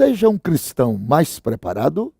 Seja um cristão mais preparado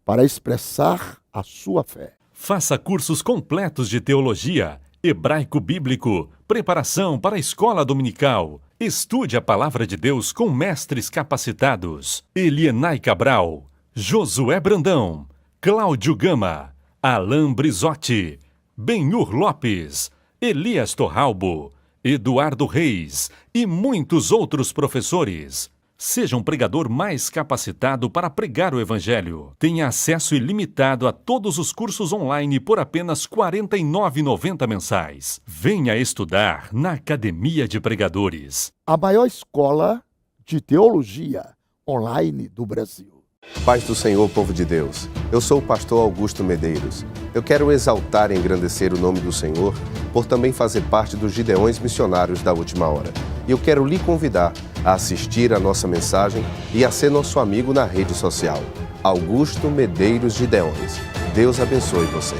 para expressar a sua fé. Faça cursos completos de teologia, hebraico bíblico, preparação para a escola dominical. Estude a palavra de Deus com mestres capacitados. Elienay Cabral, Josué Brandão, Cláudio Gama, Alain Brizotti, Benhur Lopes, Elias Torralbo, Eduardo Reis e muitos outros professores. Seja um pregador mais capacitado para pregar o Evangelho. Tenha acesso ilimitado a todos os cursos online por apenas R$ 49,90 mensais. Venha estudar na Academia de Pregadores. A maior escola de teologia online do Brasil. Paz do Senhor, povo de Deus. Eu sou o pastor Augusto Medeiros. Eu quero exaltar e engrandecer o nome do Senhor por também fazer parte dos Gideões Missionários da Última Hora. E eu quero lhe convidar a assistir a nossa mensagem e a ser nosso amigo na rede social. Augusto Medeiros Gideões. Deus abençoe você.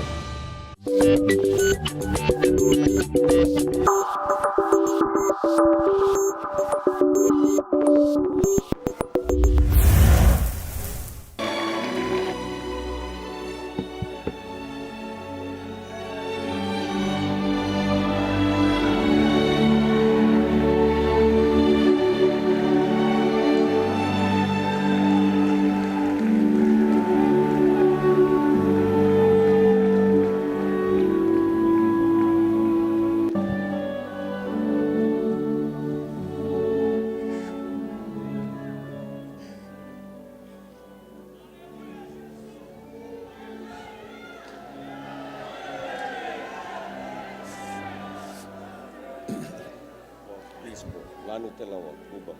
Lá no telão, ó, Cuba.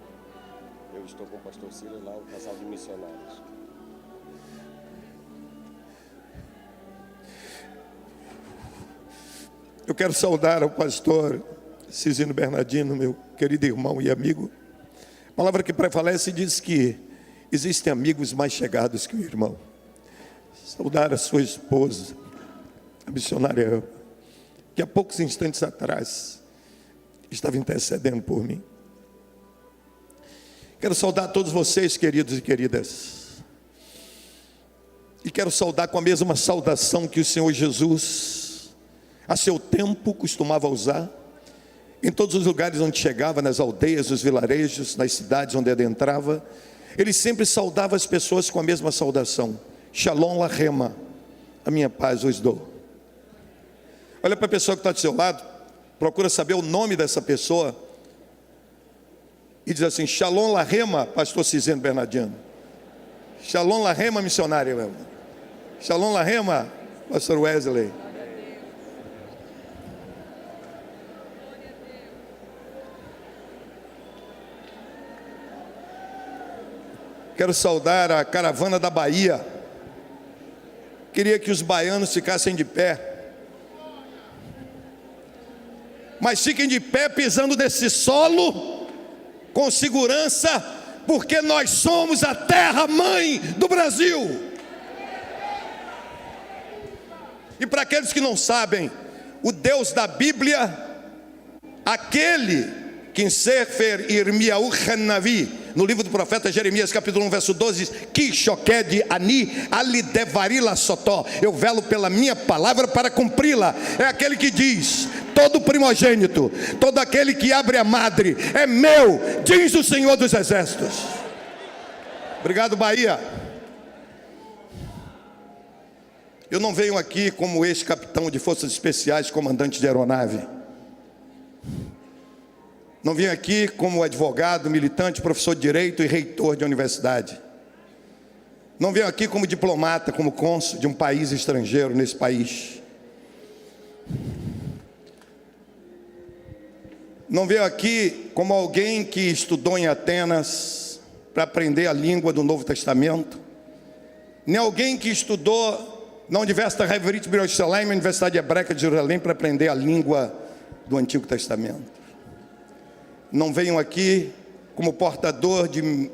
Eu estou com o pastor Silas lá, o casal de missionários. Eu quero saudar o pastor Cisino Bernardino, meu querido irmão e amigo. A palavra que prevalece diz que existem amigos mais chegados que o irmão. Saudar a sua esposa, a missionária, que há poucos instantes atrás estava intercedendo por mim. Quero saudar todos vocês, queridos e queridas. E quero saudar com a mesma saudação que o Senhor Jesus, a seu tempo, costumava usar. Em todos os lugares onde chegava, nas aldeias, nos vilarejos, nas cidades onde adentrava, ele sempre saudava as pessoas com a mesma saudação. Shalom Lachem, a minha paz vos dou. Olha para a pessoa que está do seu lado, procura saber o nome dessa pessoa e diz assim: Shalom Lachem, pastor Cisino Bernardino. Shalom Lachem, missionário. Shalom Lachem, pastor Wesley. Quero saudar a caravana da Bahia. Queria que os baianos ficassem de pé. Mas fiquem de pé pisando nesse solo com segurança, porque nós somos a terra-mãe do Brasil. E para aqueles que não sabem, o Deus da Bíblia, aquele que em Sefer Irmiyahu Hanavi, no livro do profeta Jeremias, capítulo 1, verso 12, diz: Ki shoked ani ali devarila sotó. Eu velo pela minha palavra para cumpri-la. É aquele que diz: todo primogênito, todo aquele que abre a madre é meu, diz o Senhor dos Exércitos. Obrigado, Bahia. Eu não venho aqui como ex-capitão de forças especiais, comandante de aeronave. Não vim aqui como advogado, militante, professor de direito e reitor de universidade. Não venho aqui como diplomata, como cônsul de um país estrangeiro nesse país. Não venho aqui como alguém que estudou em Atenas para aprender a língua do Novo Testamento, nem alguém que estudou na Universidade Hebreut de Jerusalém, na Universidade Hebraica de Jerusalém, para aprender a língua do Antigo Testamento. Não venho aqui como portador de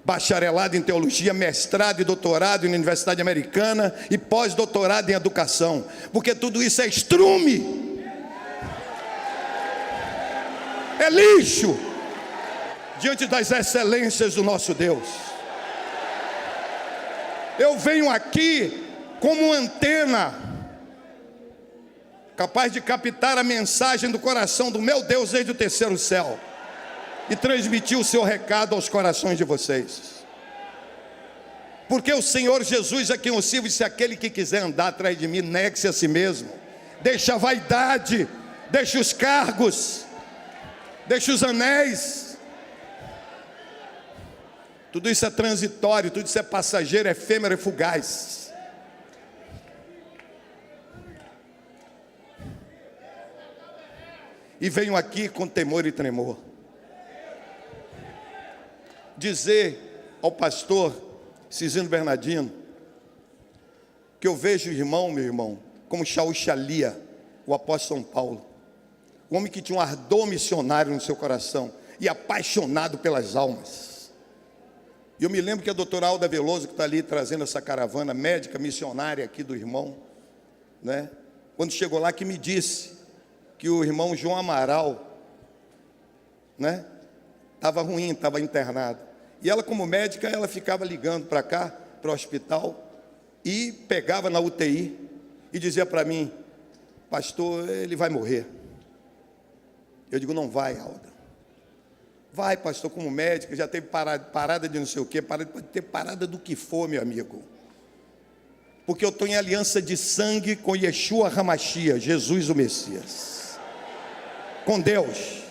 bacharelado em teologia, mestrado e doutorado na Universidade Americana e pós-doutorado em educação, porque tudo isso é estrume, é lixo diante das excelências do nosso Deus. Eu venho aqui como antena, capaz de captar a mensagem do coração do meu Deus desde o terceiro céu e transmitir o seu recado aos corações de vocês. Porque o Senhor Jesus é quem eu sirvo, e se aquele que quiser andar atrás de mim, negue-se a si mesmo, deixa a vaidade, deixa os cargos, deixa os anéis. Tudo isso é transitório, tudo isso é passageiro, é efêmero, é fugaz. E venho aqui com temor e tremor dizer ao pastor Cisino Bernardino que eu vejo o irmão, meu irmão, como Shaul Shalia, o apóstolo São Paulo, o homem que tinha um ardor missionário no seu coração e apaixonado pelas almas. E eu me lembro que a doutora Alda Veloso, que está ali trazendo essa caravana médica missionária aqui do irmão, né? Quando chegou lá, que me disse que o irmão João Amaral, né, estava ruim, estava internado. E ela, como médica, ela ficava ligando para cá, para o hospital, e pegava na UTI e dizia para mim: pastor, ele vai morrer. Eu digo: não vai, Alda. Vai, pastor, como médica, já teve parada de não sei o quê, pode ter parada do que for, meu amigo. Porque eu estou em aliança de sangue com Yeshua HaMashiach, Jesus o Messias, com Deus.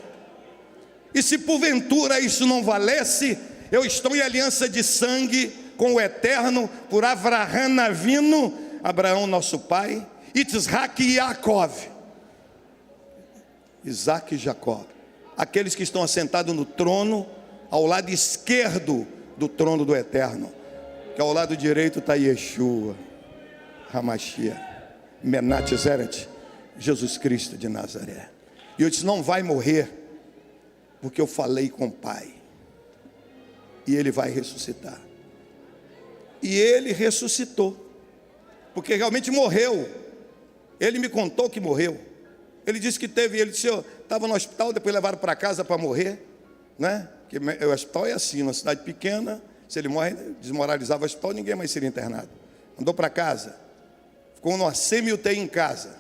E se porventura isso não valesse, eu estou em aliança de sangue com o Eterno, por Avraham Avinu, Abraão nosso pai, Yitzhak e Yaakov, Isaac e Jacó, aqueles que estão assentados no trono, ao lado esquerdo do trono do Eterno, que ao lado direito está Yeshua HaMashiach, Menat Zeret, Jesus Cristo de Nazaré. E eu disse: não vai morrer, porque eu falei com o Pai, e ele vai ressuscitar. E ele ressuscitou, porque realmente morreu. Ele me contou que morreu. Ele disse que teve, ele disse: eu estava no hospital, depois levaram para casa para morrer, né? Porque o hospital é assim, numa cidade pequena, se ele morre, desmoralizava o hospital, ninguém mais seria internado. Andou para casa, ficou numa semi-UTI em casa.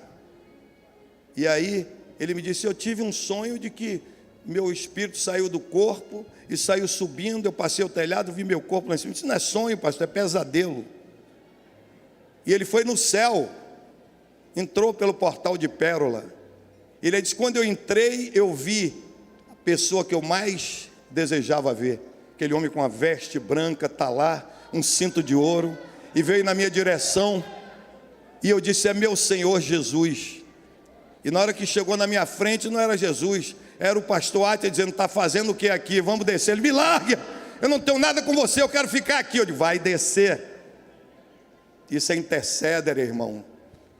E aí ele me disse: eu tive um sonho de que meu espírito saiu do corpo e saiu subindo, eu passei o telhado, vi meu corpo lá em cima. Isso não é sonho, pastor, é pesadelo. E ele foi no céu, entrou pelo portal de pérola. Ele disse: quando eu entrei, eu vi a pessoa que eu mais desejava ver, aquele homem com a veste branca, está lá, um cinto de ouro, e veio na minha direção, e eu disse: é meu Senhor Jesus. E na hora que chegou na minha frente, não era Jesus, era o pastor Átia dizendo: está fazendo o que aqui? Vamos descer. Ele: me larga, eu não tenho nada com você, eu quero ficar aqui. Eu digo: vai descer. Isso é interceder, irmão,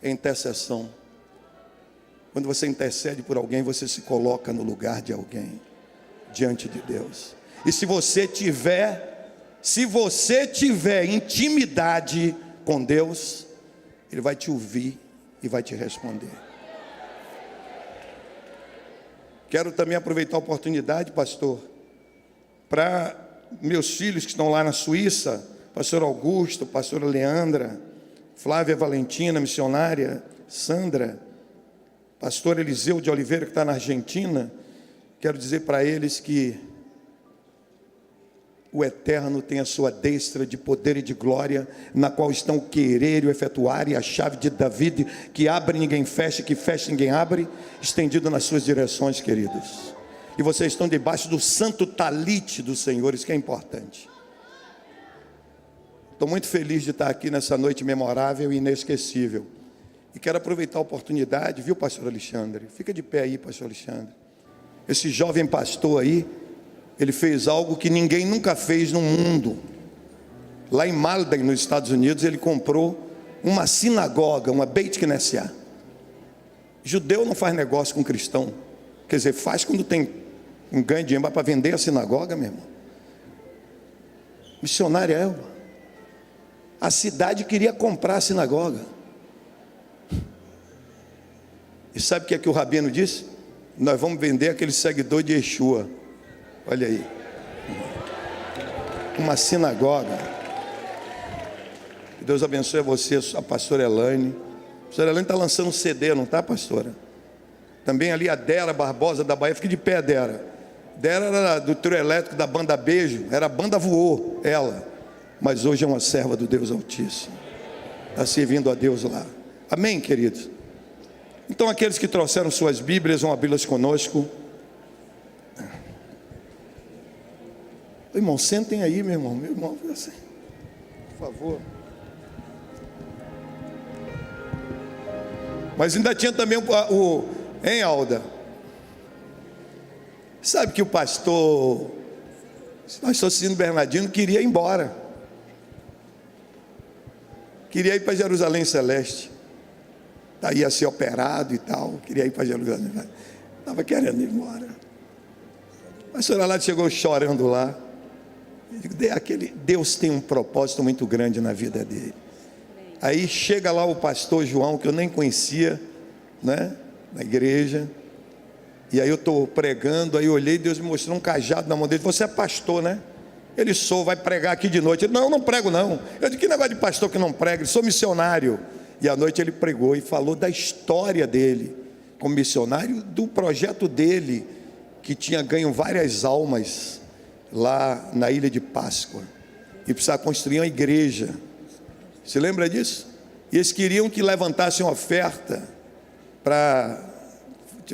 é intercessão. Quando você intercede por alguém, você se coloca no lugar de alguém, diante de Deus. E se você tiver intimidade com Deus, Ele vai te ouvir e vai te responder. Quero também aproveitar a oportunidade, pastor, para meus filhos que estão lá na Suíça, pastor Augusto, pastora Leandra, Flávia Valentina, missionária, Sandra, pastor Eliseu de Oliveira, que está na Argentina. Quero dizer para eles que o Eterno tem a sua destra de poder e de glória, na qual estão o querer e o efetuar, e a chave de David, que abre ninguém fecha, que fecha ninguém abre, estendido nas suas direções, queridos. E vocês estão debaixo do santo talite do Senhor, isso que é importante. Estou muito feliz de estar aqui nessa noite memorável e inesquecível. E quero aproveitar a oportunidade, viu, pastor Alexandre? Fica de pé aí, pastor Alexandre. Esse jovem pastor aí, ele fez algo que ninguém nunca fez no mundo. Lá em Malden, nos Estados Unidos, ele comprou uma sinagoga, uma Beit Knesset. Judeu não faz negócio com cristão. Quer dizer, faz quando tem um ganho de dinheiro para vender a sinagoga, meu irmão. Missionária é. A cidade queria comprar a sinagoga. E sabe o que é que o rabino disse? Nós vamos vender aquele seguidor de Yeshua. Olha aí, uma sinagoga. Que Deus abençoe a você, a pastora Elaine. A pastora Elaine está lançando um CD, não está, pastora? Também ali a Dera Barbosa da Bahia. Fique de pé, Dera. Dera era do trio elétrico da banda Beijo. Era a banda Voou, ela. Mas hoje é uma serva do Deus Altíssimo. Está servindo a Deus lá. Amém, queridos? Então, aqueles que trouxeram suas Bíblias, vão abri-las conosco. Irmão, sentem aí, meu irmão. Meu irmão, assim, por favor. Mas ainda tinha também hein, Alda? Sabe que o pastor Cino Bernardino queria ir embora. Queria ir para Jerusalém Celeste. Ia ser operado e tal. Queria ir para Jerusalém. Estava querendo ir embora. A pastora lá chegou chorando lá. Deus tem um propósito muito grande na vida dele. Aí chega lá o pastor João, que eu nem conhecia, né, na igreja. E aí eu estou pregando, aí eu olhei, Deus me mostrou um cajado na mão dele. Você é pastor, né? Ele vai pregar aqui de noite. Ele, não, eu não prego não. Eu disse, que negócio de pastor que não prega? Eu sou missionário. E à noite ele pregou e falou da história dele como missionário, do projeto dele, que tinha ganho várias almas lá na Ilha de Páscoa. E precisava construir uma igreja. Se lembra disso? E eles queriam que levantassem uma oferta para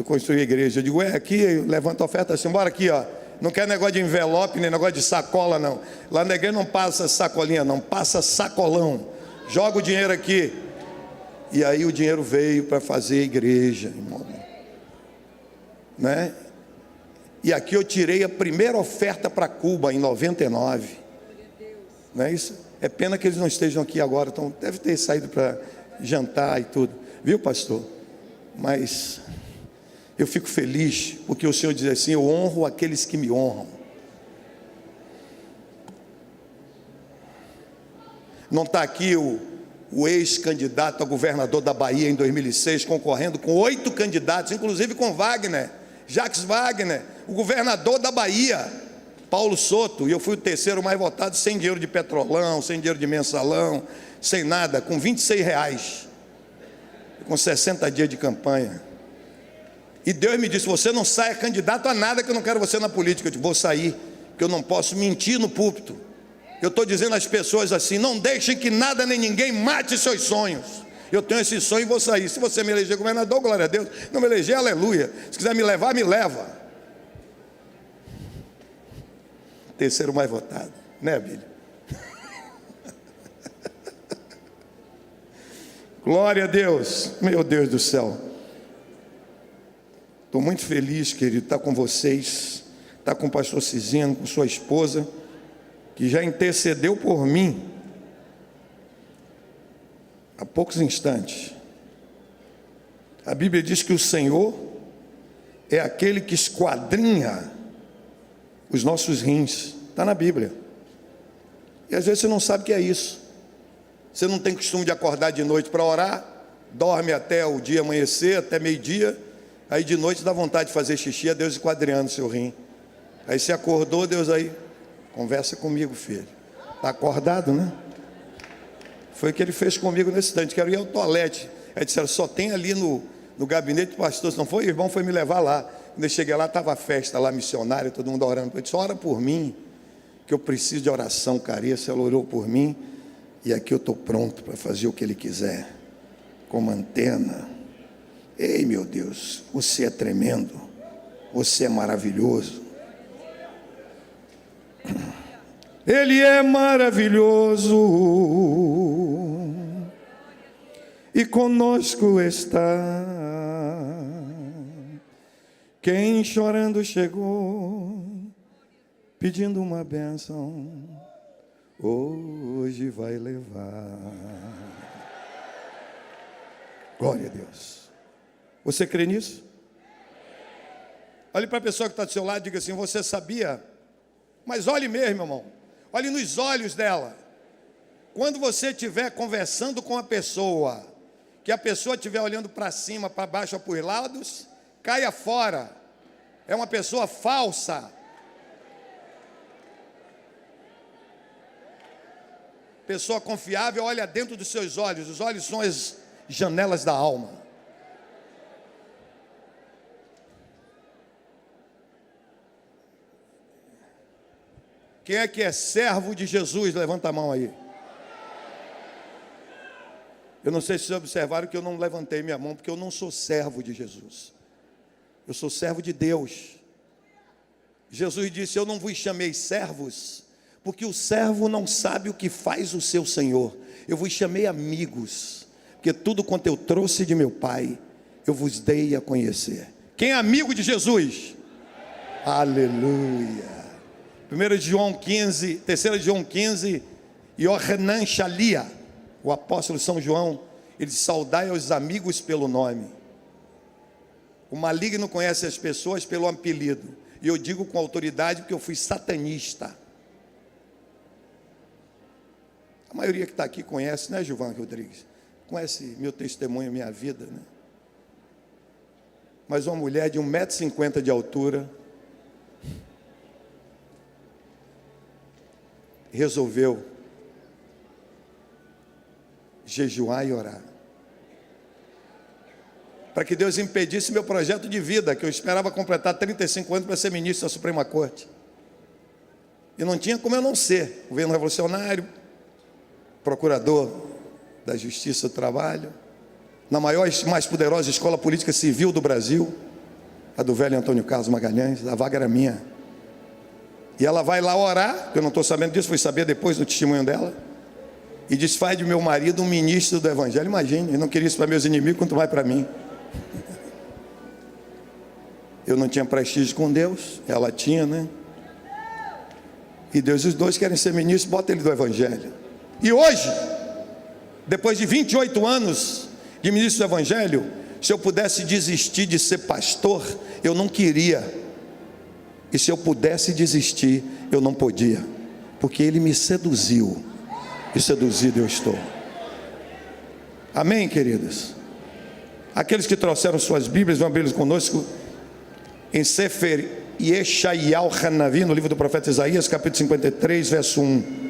construir a igreja. Eu digo, aqui levanta a oferta assim, bora aqui, ó. Não quer negócio de envelope, nem negócio de sacola, não. Lá na igreja não passa sacolinha, não, passa sacolão. Joga o dinheiro aqui. E aí o dinheiro veio para fazer a igreja, irmão. Né? E aqui eu tirei a primeira oferta para Cuba, em 99. Não é isso? É pena que eles não estejam aqui agora, então deve ter saído para jantar e tudo. Viu, pastor? Mas eu fico feliz, porque o Senhor diz assim, eu honro aqueles que me honram. Não está aqui o ex-candidato a governador da Bahia em 2006, concorrendo com 8 candidatos, inclusive com Wagner, Jacques Wagner, o governador da Bahia, Paulo Soto, e eu fui o terceiro mais votado, sem dinheiro de petrolão, sem dinheiro de mensalão, sem nada, com R$26, com 60 dias de campanha. E Deus me disse, você não saia candidato a nada, que eu não quero você na política. Eu disse, vou sair, porque eu não posso mentir no púlpito. Eu estou dizendo às pessoas assim, não deixem que nada nem ninguém mate seus sonhos. Eu tenho esse sonho e vou sair. Se você me eleger governador, glória a Deus. Não me eleger, aleluia. Se quiser me levar, me leva. Terceiro mais votado, né, Bíblia? Glória a Deus, meu Deus do céu. Estou muito feliz, querido, estar com vocês, estar com o pastor Cizino, com sua esposa, que já intercedeu por mim há poucos instantes. A Bíblia diz que o Senhor é aquele que esquadrinha os nossos rins. Está na Bíblia. E às vezes você não sabe o que é isso. Você não tem costume de acordar de noite para orar, dorme até o dia amanhecer, até meio-dia, aí de noite dá vontade de fazer xixi, é Deus esquadrinhando seu rim. Aí você acordou, Deus aí, conversa comigo, filho. Está acordado, né? Foi o que ele fez comigo nesse instante. Quero ir ao toalete. Aí disseram, só tem ali no gabinete do pastor. Se não foi, o irmão foi me levar lá. Quando eu cheguei lá, estava a festa lá, missionária, todo mundo orando. Eu disse, ora por mim, que eu preciso de oração, careça. Ela orou por mim. E aqui eu estou pronto para fazer o que ele quiser. Como antena. Ei, meu Deus, você é tremendo. Você é maravilhoso. Ele é maravilhoso e conosco está. Quem chorando chegou, pedindo uma bênção, hoje vai levar. Glória a Deus. Você crê nisso? Olhe para a pessoa que está do seu lado e diga assim, você sabia? Mas olhe mesmo, irmão. Olhe nos olhos dela. Quando você estiver conversando com a pessoa, que a pessoa estiver olhando para cima, para baixo ou para os lados, caia fora. É uma pessoa falsa. Pessoa confiável olha dentro dos seus olhos. Os olhos são as janelas da alma. Quem é que é servo de Jesus? Levanta a mão aí. Eu não sei se vocês observaram que eu não levantei minha mão, porque eu não sou servo de Jesus. Eu sou servo de Deus. Jesus disse: eu não vos chamei servos, porque o servo não sabe o que faz o seu senhor. Eu vos chamei amigos, porque tudo quanto eu trouxe de meu Pai, eu vos dei a conhecer. Quem é amigo de Jesus? Aleluia. 1 João 15, 3 João 15, Yohanan Shalia, o apóstolo São João, ele diz: saudai aos amigos pelo nome. O maligno conhece as pessoas pelo apelido, e eu digo com autoridade porque eu fui satanista. A maioria que está aqui conhece, né, Gilvan Rodrigues? Conhece meu testemunho, minha vida, né? Mas uma mulher de 1,50 m de altura resolveu jejuar e orar, para que Deus impedisse meu projeto de vida, que eu esperava completar 35 anos para ser ministro da Suprema Corte. E não tinha como eu não ser. Governo revolucionário, procurador da Justiça do Trabalho, na maior e mais poderosa escola política civil do Brasil, a do velho Antônio Carlos Magalhães. A vaga era minha. E ela vai lá orar, eu não estou sabendo disso, fui saber depois do testemunho dela, e diz: faz de meu marido um ministro do Evangelho. Imagine, eu não queria isso para meus inimigos, quanto mais para mim. Eu não tinha prestígio com Deus, ela tinha, né? E Deus, os dois querem ser ministros, bota ele do Evangelho. E hoje, depois de 28 anos de ministro do Evangelho, se eu pudesse desistir de ser pastor, eu não queria. E se eu pudesse desistir, eu não podia, porque ele me seduziu, e seduzido eu estou. Amém, queridos? Aqueles que trouxeram suas Bíblias, vão abri-las conosco em Sefer Yeshayahu Hanavi, no livro do profeta Isaías, capítulo 53, verso 1.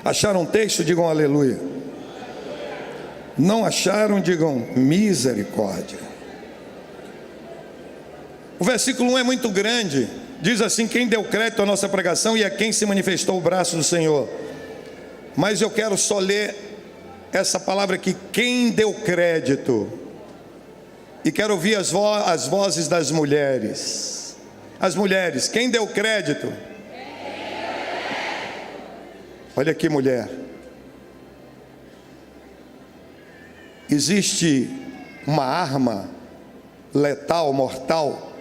Acharam um texto? Digam aleluia. Não acharam? Digam misericórdia. O versículo 1 é muito grande. Diz assim: quem deu crédito à nossa pregação e a quem se manifestou o braço do Senhor. Mas eu quero só ler essa palavra aqui: quem deu crédito. E quero ouvir as vozes das mulheres. As mulheres, quem deu crédito? Olha aqui, mulher. Existe uma arma letal, mortal,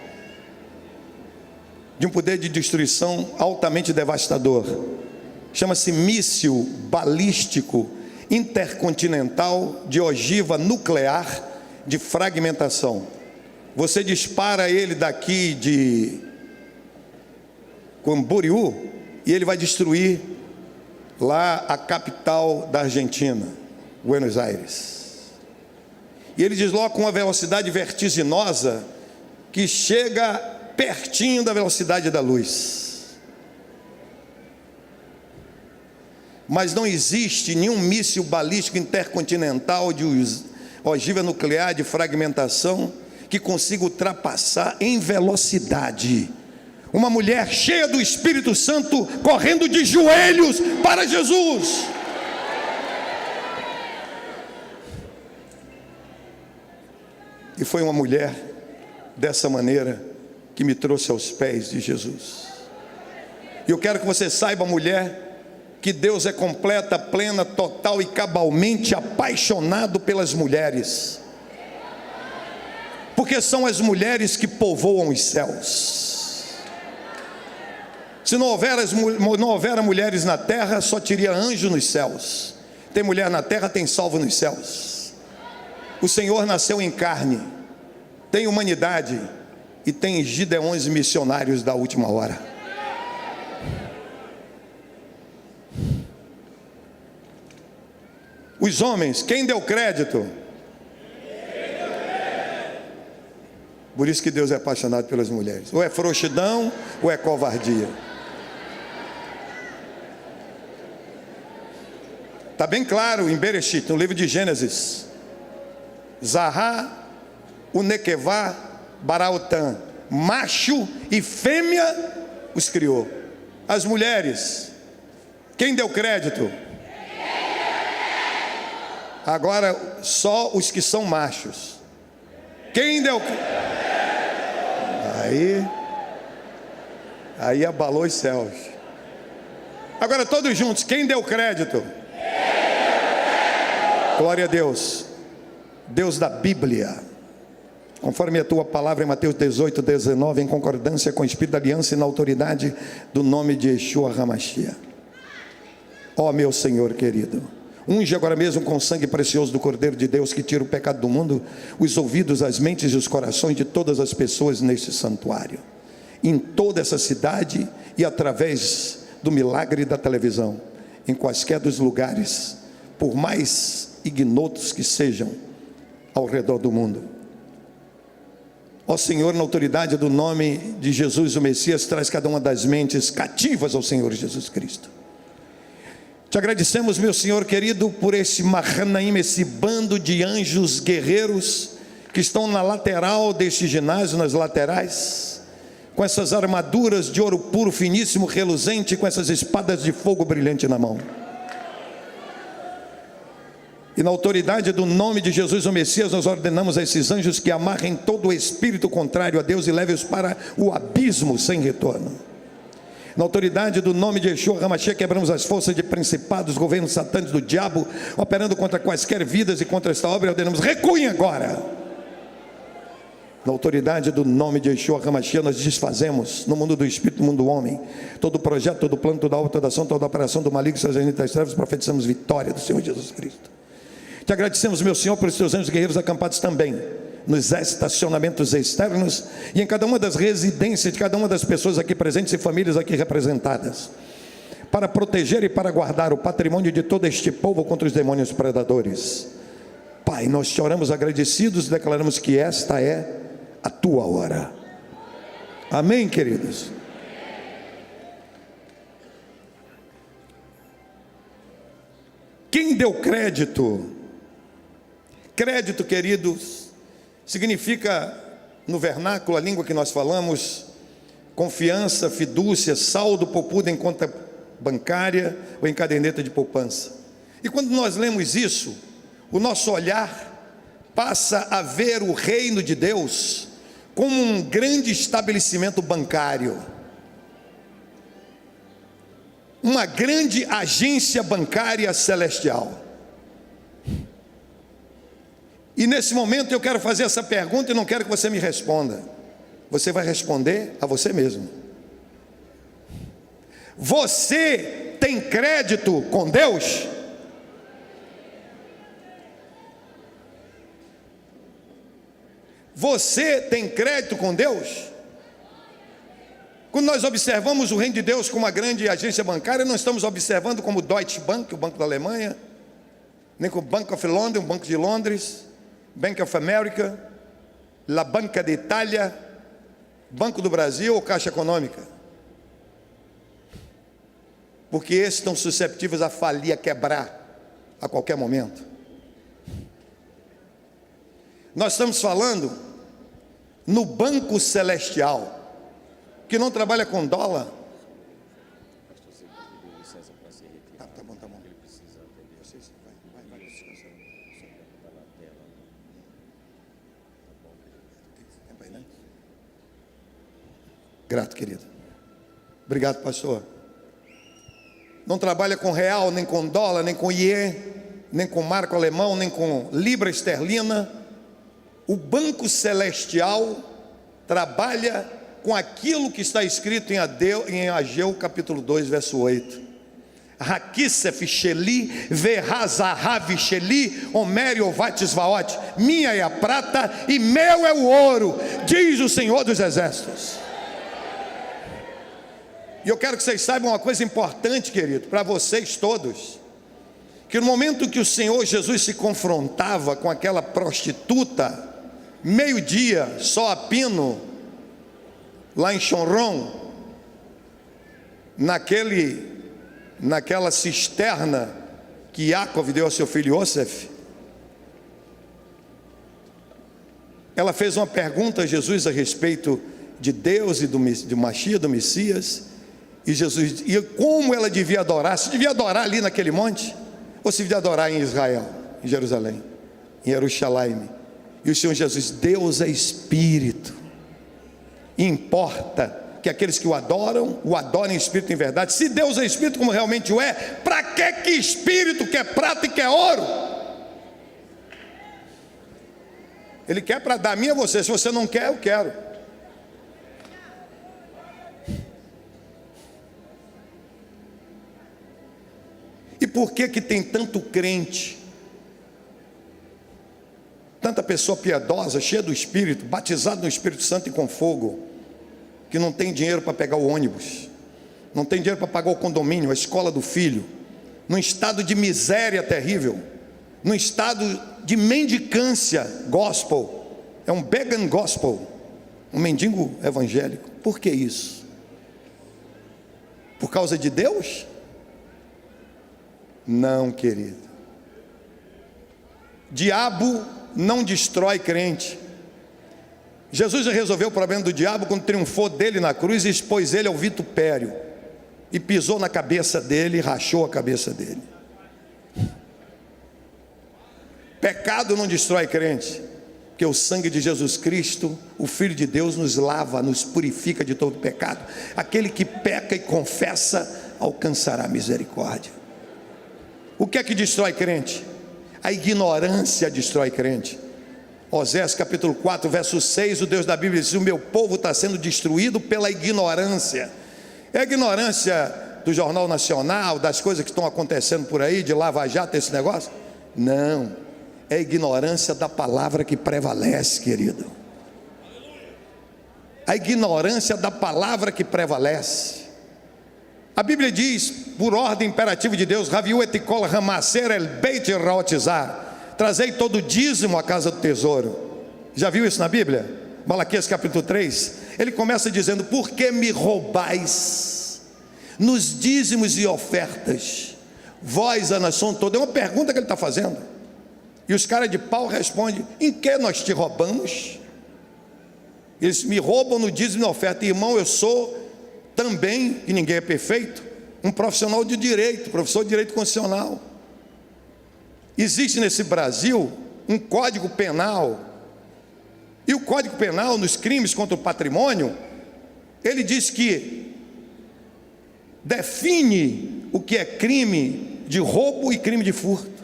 de um poder de destruição altamente devastador. Chama-se míssil balístico intercontinental de ogiva nuclear de fragmentação. Você dispara ele daqui de Camboriú e ele vai destruir lá a capital da Argentina, Buenos Aires. E ele desloca com uma velocidade vertiginosa que chega pertinho da velocidade da luz. Mas não existe nenhum míssil balístico intercontinental de ogiva nuclear de fragmentação que consiga ultrapassar em velocidade uma mulher cheia do Espírito Santo, correndo de joelhos para Jesus. E foi uma mulher dessa maneira que me trouxe aos pés de Jesus. E eu quero que você saiba, mulher, que Deus é completa, plena, total e cabalmente apaixonado pelas mulheres, porque são as mulheres que povoam os céus. Se não houver mulheres na terra, só teria anjo nos céus. Tem mulher na terra, tem salvo nos céus. O Senhor nasceu em carne, tem humanidade e tem gideões missionários da última hora. Os homens, quem deu crédito? Por isso que Deus é apaixonado pelas mulheres. Ou é frouxidão, ou é covardia. Está bem claro em Bereshit, no livro de Gênesis. Zahá, Unequevá, Baraotã. Macho e fêmea os criou. As mulheres, quem deu crédito? Agora só os que são machos. Quem deu crédito? Aí abalou os céus. Agora todos juntos, quem deu crédito? Glória a Deus. Deus da Bíblia, conforme a tua palavra em Mateus 18, 19, em concordância com o Espírito da Aliança e na autoridade do nome de Yeshua HaMashiach. Ó meu Senhor querido, unge agora mesmo com o sangue precioso do Cordeiro de Deus que tira o pecado do mundo, os ouvidos, as mentes e os corações de todas as pessoas neste santuário, em toda essa cidade e através do milagre da televisão, em quaisquer dos lugares, por mais ignotos que sejam, ao redor do mundo. Ó Senhor, na autoridade do nome de Jesus o Messias, traz cada uma das mentes cativas ao Senhor Jesus Cristo. Te agradecemos, meu Senhor querido, por esse Mahanaim, esse bando de anjos guerreiros que estão na lateral deste ginásio, nas laterais, com essas armaduras de ouro puro, finíssimo, reluzente, com essas espadas de fogo brilhante na mão. E na autoridade do nome de Jesus o Messias, nós ordenamos a esses anjos que amarrem todo o espírito contrário a Deus e levem-os para o abismo sem retorno. Na autoridade do nome de Yeshua HaMashiach, quebramos as forças de principados, governos satânicos do diabo, operando contra quaisquer vidas e contra esta obra, e ordenamos, recuem agora. Na autoridade do nome de Yeshua HaMashiach, nós desfazemos no mundo do espírito, no mundo do homem, todo projeto, todo plano, toda obra, toda ação, toda operação do maligno, seus agentes das trevas, profetizamos vitória do Senhor Jesus Cristo. Te agradecemos, meu Senhor, pelos teus anjos guerreiros acampados também nos estacionamentos externos e em cada uma das residências de cada uma das pessoas aqui presentes e famílias aqui representadas, para proteger e para guardar o patrimônio de todo este povo contra os demônios predadores. Pai, nós te oramos agradecidos e declaramos que esta é a tua hora. Amém, queridos? Quem deu crédito? Crédito, queridos, significa, no vernáculo, a língua que nós falamos, confiança, fidúcia, saldo poupudo em conta bancária ou em caderneta de poupança. E quando nós lemos isso, o nosso olhar passa a ver o reino de Deus como um grande estabelecimento bancário, uma grande agência bancária celestial. E nesse momento eu quero fazer essa pergunta e não quero que você me responda. Você vai responder a você mesmo. Você tem crédito com Deus? Você tem crédito com Deus? Quando nós observamos o reino de Deus como uma grande agência bancária, não estamos observando como o Deutsche Bank, o Banco da Alemanha, nem como o Bank of London, o Banco de Londres, Bank of America, La Banca de Itália, Banco do Brasil ou Caixa Econômica. Porque esses estão susceptíveis a falir, a quebrar a qualquer momento. Nós estamos falando no Banco Celestial, que não trabalha com dólar. Tá bom. Grato, querido. Obrigado, pastor. Não trabalha com real, nem com dólar, nem com iê, nem com marco alemão, nem com libra esterlina. O Banco Celestial trabalha com aquilo que está escrito em Ageu capítulo 2, verso 8. Hakisef Sheli, Verrazahav Sheli, Homério Vates Vaot. Minha é a prata e meu é o ouro, diz o Senhor dos Exércitos. E eu quero que vocês saibam uma coisa importante, querido, para vocês todos, que que no momento que o Senhor Jesus se confrontava com aquela prostituta, meio-dia, só a pino, lá em Shomron, naquela cisterna que Jacob deu ao seu filho Yosef, ela fez uma pergunta a Jesus a respeito de Deus e do Mashiach, do Messias, e Jesus, e como ela devia adorar, se devia adorar ali naquele monte, ou se devia adorar em Israel, em Jerusalém, em Jerusalém. E o Senhor Jesus, Deus é Espírito, e importa que aqueles que o adorem em Espírito e em verdade. Se Deus é Espírito como realmente o é, para que Espírito, que é prata e que é ouro? Ele quer para dar a mim e a você. Se você não quer, eu quero. E por que tem tanto crente, tanta pessoa piedosa, cheia do Espírito, batizado no Espírito Santo e com fogo, que não tem dinheiro para pegar o ônibus, não tem dinheiro para pagar o condomínio, a escola do filho, num estado de miséria terrível, num estado de mendicância gospel, é um begging gospel, um mendigo evangélico? Por que isso? Por causa de Deus? Não, querido. Diabo não destrói crente. Jesus já resolveu o problema do diabo quando triunfou dele na cruz e expôs ele ao vitupério, e pisou na cabeça dele e rachou a cabeça dele. Pecado não destrói crente, porque o sangue de Jesus Cristo, o Filho de Deus, nos lava, nos purifica de todo pecado. Aquele que peca e confessa alcançará misericórdia. O que é que destrói crente? A ignorância destrói crente. Osés capítulo 4, verso 6, o Deus da Bíblia diz: o meu povo está sendo destruído pela ignorância. É a ignorância do Jornal Nacional, das coisas que estão acontecendo por aí, de Lava Jato, esse negócio? Não, é a ignorância da palavra que prevalece, querido. A ignorância da palavra que prevalece. A Bíblia diz, por ordem imperativa de Deus: Raviu etikol ramaser el beit raotizar, trazei todo o dízimo à casa do tesouro. Já viu isso na Bíblia? Malaquias capítulo 3, ele começa dizendo: por que me roubais nos dízimos e ofertas, vós a nação toda? É uma pergunta que ele está fazendo. E os caras de pau respondem: em que nós te roubamos? Eles me roubam no dízimo e oferta. Irmão, eu sou também, e ninguém é perfeito, um profissional de direito, professor de direito constitucional. Existe nesse Brasil um código penal, e o código penal nos crimes contra o patrimônio, ele diz que define o que é crime de roubo e crime de furto.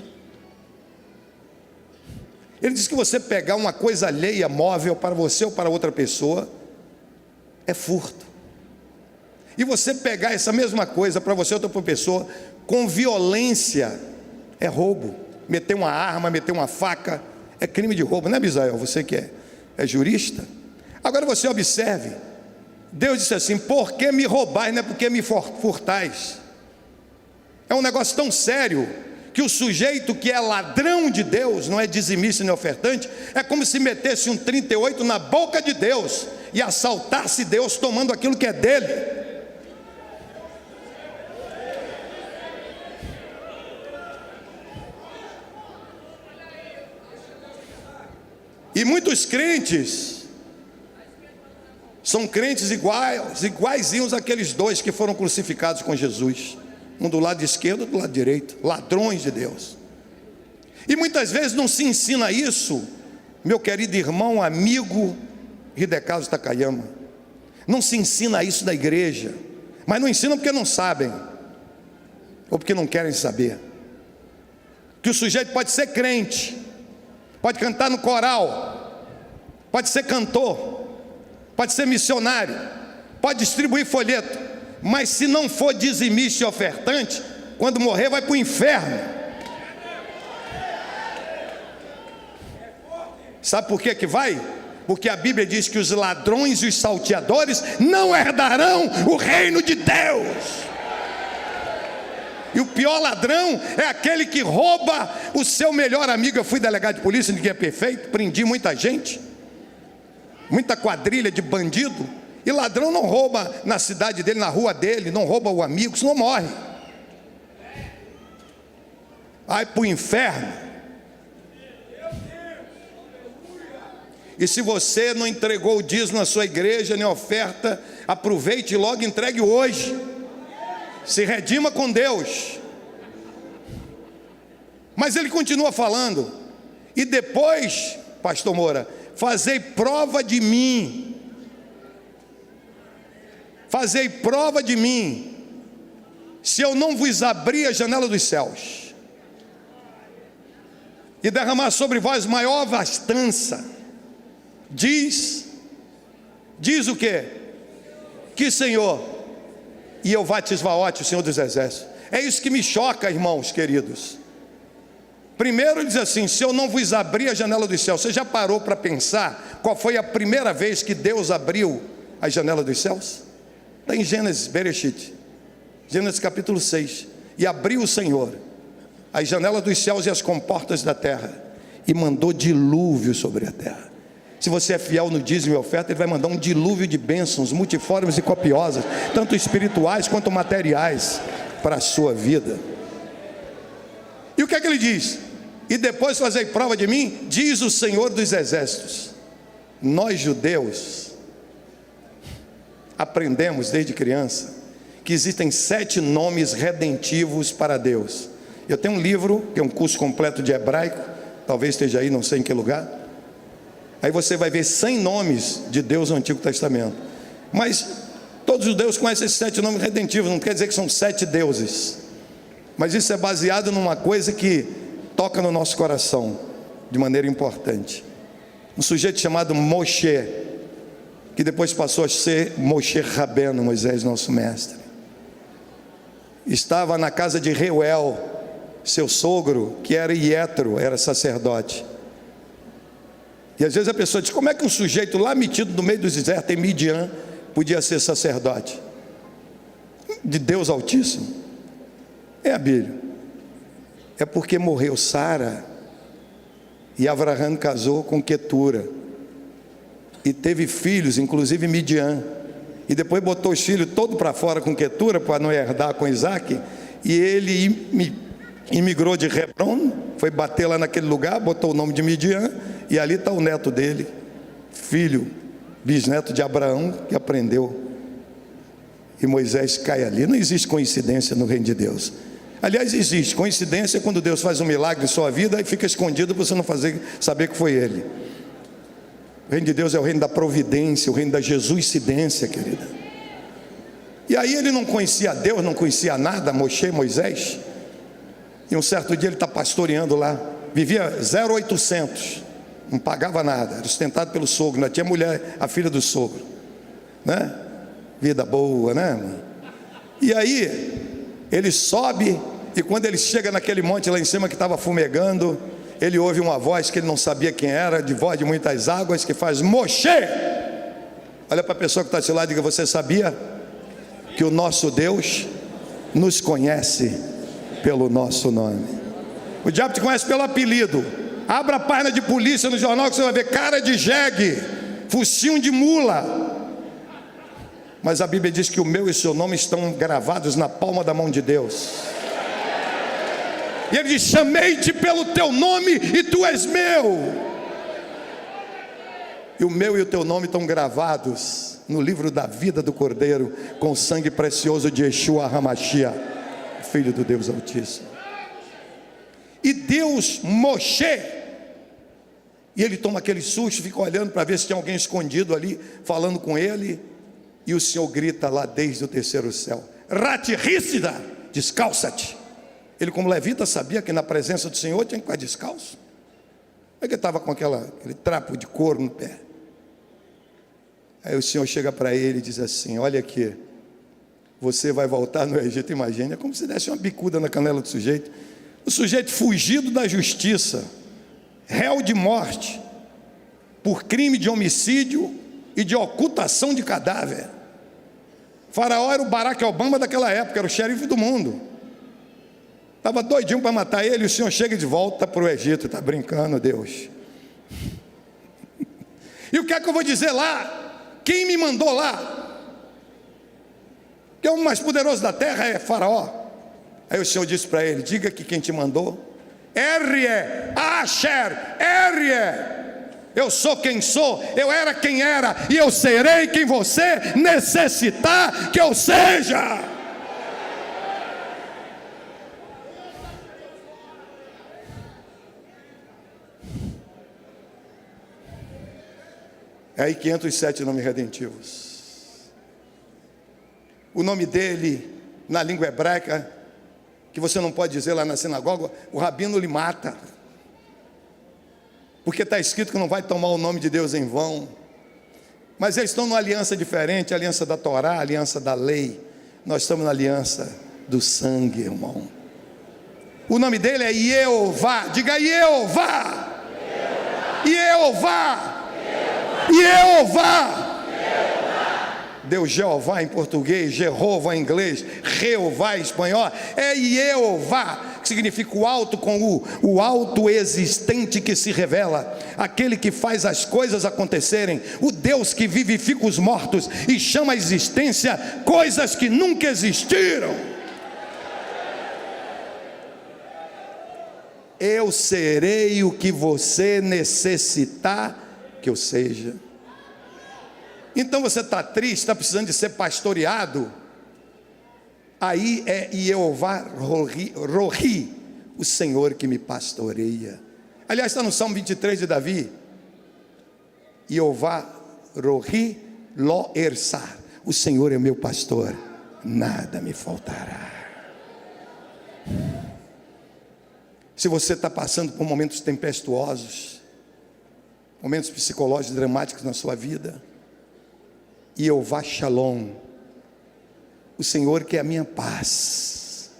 Ele diz que você pegar uma coisa alheia, móvel, para você ou para outra pessoa, é furto. E você pegar essa mesma coisa para você ou outra pessoa com violência, é roubo. Meter uma arma, meter uma faca, é crime de roubo, não é, Bisael? Você que é jurista. Agora você observe, Deus disse assim: por que me roubais, não é porque me furtais. É um negócio tão sério, que o sujeito que é ladrão de Deus, não é dizimista nem ofertante, é como se metesse um 38 na boca de Deus, e assaltasse Deus tomando aquilo que é dele. E muitos crentes são crentes iguaizinhos àqueles dois que foram crucificados com Jesus, um do lado esquerdo e do lado direito, ladrões de Deus. E muitas vezes não se ensina isso, meu querido irmão, amigo Hidecaso Takayama, não se ensina isso na igreja, mas não ensinam porque não sabem, ou porque não querem saber, que o sujeito pode ser crente, pode cantar no coral, pode ser cantor, pode ser missionário, pode distribuir folheto, mas se não for dizimista e ofertante, quando morrer vai para o inferno. Sabe por que vai? Porque a Bíblia diz que os ladrões e os salteadores não herdarão o reino de Deus. E o pior ladrão é aquele que rouba o seu melhor amigo. Eu fui delegado de polícia, ninguém é perfeito, prendi muita gente, muita quadrilha de bandido. E ladrão não rouba na cidade dele, na rua dele, não rouba o amigo, senão morre. Vai para o inferno. E se você não entregou o dízimo na sua igreja, nem oferta, aproveite e logo entregue hoje. Se redima com Deus. Mas ele continua falando. E depois, pastor Moura, fazei prova de mim. Fazei prova de mim, se eu não vos abrir a janela dos céus e derramar sobre vós maior abastança. Diz o quê? Que Senhor, e eu vatisvaote, o Senhor dos Exércitos. É isso que me choca, irmãos queridos. Primeiro ele diz assim: se eu não vos abrir a janela dos céus. Você já parou para pensar qual foi a primeira vez que Deus abriu a janela dos céus? Está em Gênesis, Bereshit, Gênesis capítulo 6. E abriu o Senhor as janelas dos céus e as comportas da terra, e mandou dilúvio sobre a terra. Se você é fiel no dízimo e oferta, Ele vai mandar um dilúvio de bênçãos multiformes e copiosas, tanto espirituais quanto materiais, para a sua vida. E o que é que ele diz? E depois fazei prova de mim, diz o Senhor dos Exércitos. Nós judeus aprendemos desde criança que existem 7 nomes redentivos para Deus. Eu tenho um livro, que é um curso completo de hebraico, talvez esteja aí, não sei em que lugar. Aí você vai ver 100 nomes de Deus no Antigo Testamento. Mas todos os judeus conhecem esses 7 nomes redentivos, não quer dizer que são 7 deuses. Mas isso é baseado numa coisa que toca no nosso coração de maneira importante. Um sujeito chamado Moshe, que depois passou a ser Moshe Rabbeinu, Moisés nosso mestre. Estava na casa de Reuel, seu sogro, que era Ietro, era sacerdote. E às vezes a pessoa diz: como é que um sujeito lá metido no meio do deserto em Midian podia ser sacerdote de Deus Altíssimo? É a Bíblia. É porque morreu Sara e Abraão casou com Quetura e teve filhos, inclusive Midian, e depois botou os filhos todos para fora com Quetura para não herdar com Isaac. E ele imigrou de Hebron, foi bater lá naquele lugar, botou o nome de Midian, e ali está o neto dele, filho, bisneto de Abraão, que aprendeu. E Moisés cai ali. Não existe coincidência no reino de Deus. Aliás, existe coincidência quando Deus faz um milagre em sua vida e fica escondido para você não saber que foi Ele. O reino de Deus é o reino da providência, o reino da jesuicidência, querida. E aí ele não conhecia Deus, não conhecia nada, Moisés. E um certo dia ele está pastoreando lá, vivia 0,800, não pagava nada, era sustentado pelo sogro, ainda tinha mulher, a filha do sogro, né? Vida boa, né? E aí ele sobe, e quando ele chega naquele monte lá em cima que estava fumegando, ele ouve uma voz que ele não sabia quem era, de voz de muitas águas, que faz: Moshe! Olha para a pessoa que está do lado e diga: você sabia que o nosso Deus nos conhece pelo nosso nome? O diabo te conhece pelo apelido. Abra a página de polícia no jornal que você vai ver cara de jegue, focinho de mula. Mas a Bíblia diz que o meu e o seu nome estão gravados na palma da mão de Deus. E ele diz: chamei-te pelo teu nome e tu és meu. E o meu e o teu nome estão gravados no livro da vida do Cordeiro, com o sangue precioso de Yeshua HaMashiach, Filho do Deus Altíssimo. E Deus, Moshe, e ele toma aquele susto, fica olhando para ver se tem alguém escondido ali, falando com ele. E o Senhor grita lá desde o terceiro céu: Ratirrícida, descalça-te. Ele, como levita, sabia que na presença do Senhor tinha que ficar descalço. É que ele estava com aquele trapo de couro no pé. Aí o Senhor chega para ele e diz assim: olha aqui, você vai voltar no Egito. Imagina, é como se desse uma bicuda na canela do sujeito. O sujeito fugido da justiça, réu de morte, por crime de homicídio e de ocultação de cadáver. Faraó era o Barack Obama daquela época, era o xerife do mundo. Estava doidinho para matar ele, e o Senhor chega de volta para o Egito. Está brincando, Deus? E o que é que eu vou dizer lá? Quem me mandou lá? Que é o mais poderoso da terra, é Faraó. Aí o Senhor disse para ele: diga que quem te mandou, Asher, eu sou quem sou, eu era quem era, e eu serei quem você necessitar que eu seja. É aí que entra os 7 nomes redentivos. O nome dele, na língua hebraica, que você não pode dizer lá na sinagoga, o rabino lhe mata, porque está escrito que não vai tomar o nome de Deus em vão. Mas eles estão numa aliança diferente, a aliança da Torá, a aliança da lei. Nós estamos na aliança do sangue, irmão. O nome dele é Jeová. Diga Jeová. Jeová. Jeová. Deus Jeová em português, Jeová em inglês, Jeová em espanhol, é Jeová, que significa o alto, com o alto existente que se revela, aquele que faz as coisas acontecerem, o Deus que vivifica os mortos e chama à existência coisas que nunca existiram. Eu serei o que você necessitar que eu seja. Então você está triste, está precisando de ser pastoreado. Aí é Jeová Rohi, o Senhor que me pastoreia. Aliás, está no Salmo 23 de Davi. Jeová Rohi Lo Ersar, o Senhor é meu pastor, nada me faltará. Se você está passando por momentos tempestuosos, momentos psicológicos dramáticos na sua vida, Jeová Shalom, o Senhor que é a minha paz.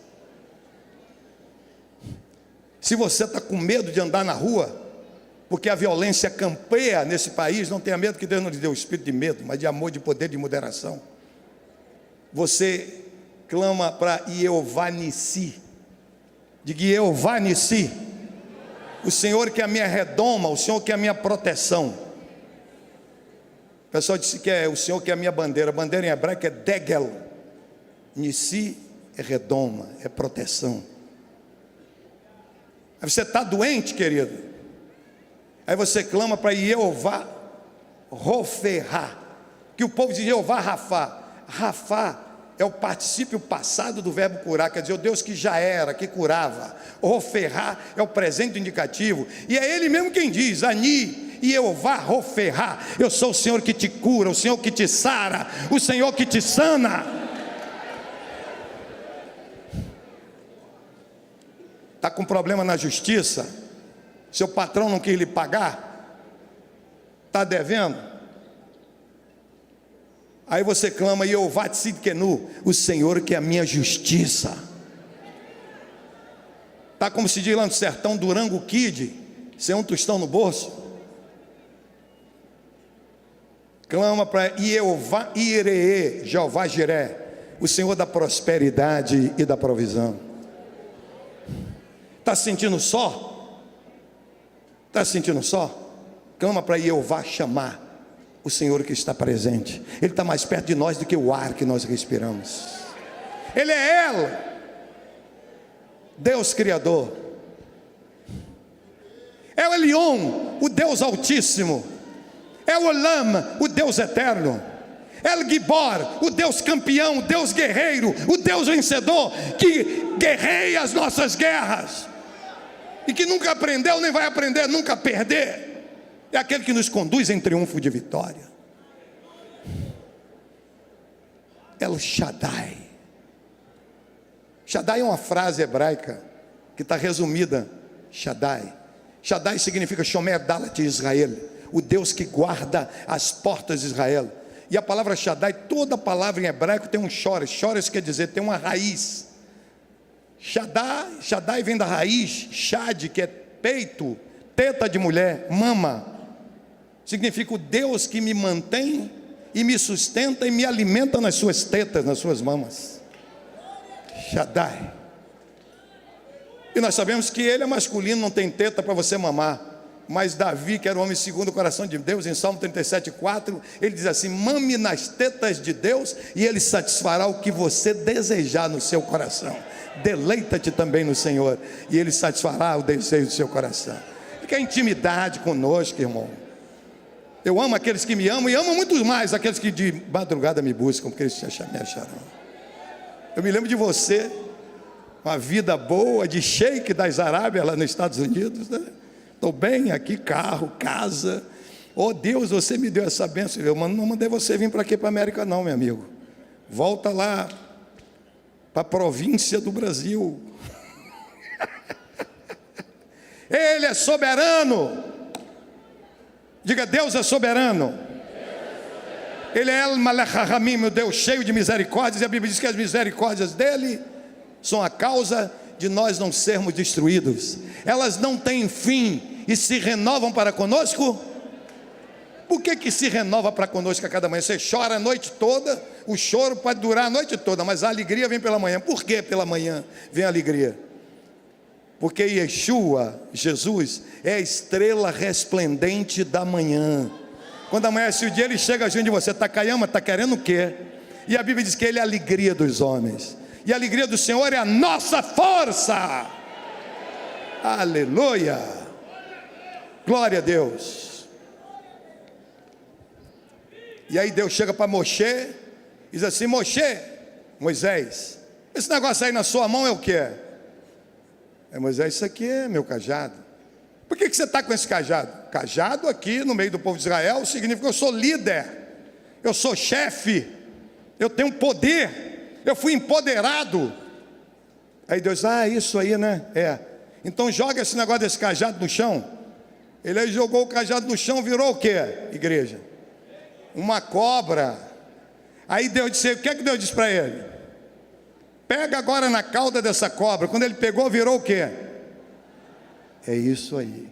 Se você está com medo de andar na rua, porque a violência campeia nesse país, não tenha medo, que Deus não lhe deu o espírito de medo, mas de amor, de poder, de moderação. Você clama para Jeová Nissi. Diga Jeová Nissi, o Senhor que é a minha redoma, o Senhor que é a minha proteção. O pessoal disse que é o Senhor que é a minha bandeira. A bandeira em hebraico é Degel. Nissi é redoma, é proteção. Aí você está doente, querido. Aí você clama para Jeová Roferá, que o povo diz Jeová Rafá. Rafá é o particípio passado do verbo curar, quer dizer, o Deus que já era, que curava. Roferá é o presente indicativo, e é ele mesmo quem diz, Ani, Jeová Roferá, eu sou o Senhor que te cura, o Senhor que te sara, o Senhor que te sana. Está com problema na justiça, seu patrão não quis lhe pagar, está devendo, aí você clama Jeová Tzidkenu, o Senhor que é a minha justiça. Está como se diz lá no sertão, Durango Kid, sem um tostão no bolso. Clama para Jeová Iree, Jeová Jiré, o Senhor da prosperidade e da provisão. Está se sentindo só? Está se sentindo só? Clama para Jeová Chamar, o Senhor que está presente. Ele está mais perto de nós do que o ar que nós respiramos. Ele é ela, Deus Criador. É o Elion, o Deus Altíssimo. É o Olam, o Deus eterno. El Gibor, o Deus campeão, o Deus guerreiro, o Deus vencedor, que guerreia as nossas guerras, e que nunca aprendeu, nem vai aprender nunca a perder. É aquele que nos conduz em triunfo de vitória. El Shaddai. Shaddai é uma frase hebraica que está resumida. Shaddai. Shaddai significa Shomer Dalat Israel, o Deus que guarda as portas de Israel. E a palavra Shaddai, toda palavra em hebraico tem um chores. Chores quer dizer, tem uma raiz. Shaddai vem da raiz Shad, que é peito, teta de mulher, mama. Significa o Deus que me mantém e me sustenta e me alimenta nas suas tetas, nas suas mamas. Shaddai. E nós sabemos que ele é masculino, não tem teta para você mamar. Mas Davi, que era um homem segundo o coração de Deus, em Salmo 37,4, ele diz assim: mame nas tetas de Deus e ele satisfará o que você desejar no seu coração. Deleita-te também no Senhor e ele satisfará o desejo do seu coração. Porque a intimidade conosco, irmão. Eu amo aqueles que me amam e amo muito mais aqueles que de madrugada me buscam, porque eles me acharão. Eu me lembro de você, uma vida boa, de sheik das Arábias, lá nos Estados Unidos, né? Estou bem aqui, carro, casa. Oh Deus, você me deu essa bênção. Eu não mandei você vir para aqui, para a América não, meu amigo. Volta lá, para a província do Brasil. Ele é soberano. Diga, Deus é soberano. Ele é El Malech HaRamim, o Deus cheio de misericórdias. E a Bíblia diz que as misericórdias dele são a causa de nós não sermos destruídos. Elas não têm fim e se renovam para conosco. Por que se renova para conosco a cada manhã? Você chora a noite toda, o choro pode durar a noite toda, mas a alegria vem pela manhã. Por que pela manhã vem a alegria? Porque Yeshua, Jesus, é a estrela resplendente da manhã. Quando amanhece o dia, ele chega junto de você. Takayama, está querendo o quê? E a Bíblia diz que ele é a alegria dos homens. E a alegria do Senhor é a nossa força. Aleluia. Glória a Deus. E aí Deus chega para Moshe e diz assim: Moshe, Moisés, esse negócio aí na sua mão é o quê? É, Moisés, isso aqui é meu cajado. Por que você está com esse cajado? Cajado aqui no meio do povo de Israel significa que eu sou líder, eu sou chefe, eu tenho poder, eu fui empoderado. Aí Deus, isso aí, né? Então joga esse negócio desse cajado no chão. Ele aí jogou o cajado no chão, virou o quê, igreja? Uma cobra. Aí Deus disse, o que é que Deus disse para ele? Pega agora na cauda dessa cobra. Quando ele pegou, virou o quê? É isso aí.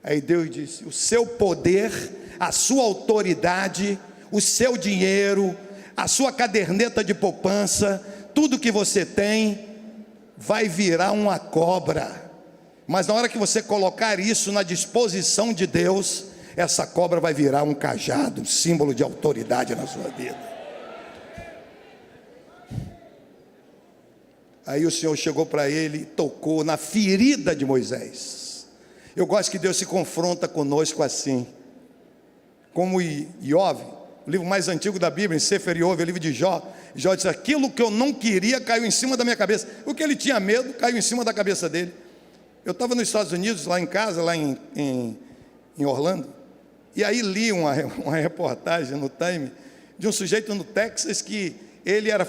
Aí Deus disse, o seu poder, a sua autoridade, o seu dinheiro, a sua caderneta de poupança, tudo que você tem, vai virar uma cobra. Mas na hora que você colocar isso na disposição de Deus, essa cobra vai virar um cajado, um símbolo de autoridade na sua vida. Aí o Senhor chegou para ele e tocou na ferida de Moisés. Eu gosto que Deus se confronta conosco assim. Como Iov, o livro mais antigo da Bíblia, em Sefer Iov, o livro de Jó. Jó disse, aquilo que eu não queria caiu em cima da minha cabeça. O que ele tinha medo caiu em cima da cabeça dele. Eu estava nos Estados Unidos, lá em casa, lá em Orlando. E aí li uma reportagem no Time de um sujeito no Texas que ele era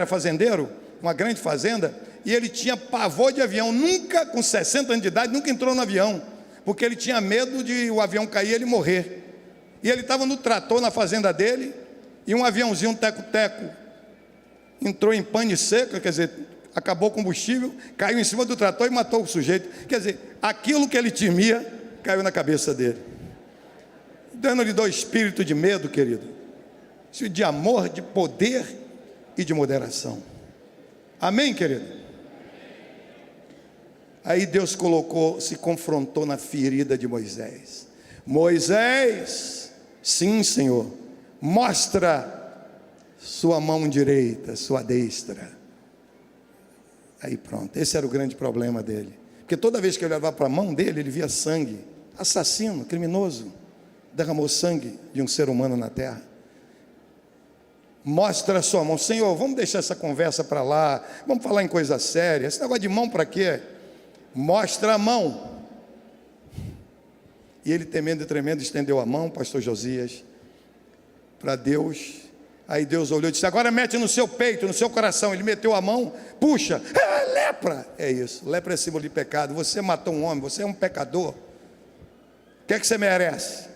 fazendeiro, uma grande fazenda, e ele tinha pavor de avião. Nunca, com 60 anos de idade, nunca entrou no avião, porque ele tinha medo de o avião cair e ele morrer. E ele estava no trator na fazenda dele, e um aviãozinho, um teco-teco, entrou em pane seca, quer dizer, acabou o combustível, caiu em cima do trator e matou o sujeito. Quer dizer, aquilo que ele temia, caiu na cabeça dele. Dando-lhe do espírito de medo, querido, de amor, de poder e de moderação. Amém, querido? Aí Deus se confrontou na ferida de Moisés. Moisés, sim, Senhor, mostra sua mão direita, sua destra. Aí pronto, esse era o grande problema dele. Porque toda vez que ele levava para a mão dele, ele via sangue. Assassino, criminoso, derramou sangue de um ser humano na terra. Mostra a sua mão. Senhor, vamos deixar essa conversa para lá, vamos falar em coisa séria. Esse negócio de mão para quê? Mostra a mão. E ele, temendo e tremendo, estendeu a mão, pastor Josias, para Deus. Aí Deus olhou e disse, agora mete no seu peito, no seu coração. Ele meteu a mão, puxa, lepra. É isso, lepra é símbolo de pecado. Você matou um homem, você é um pecador. O que é que você merece?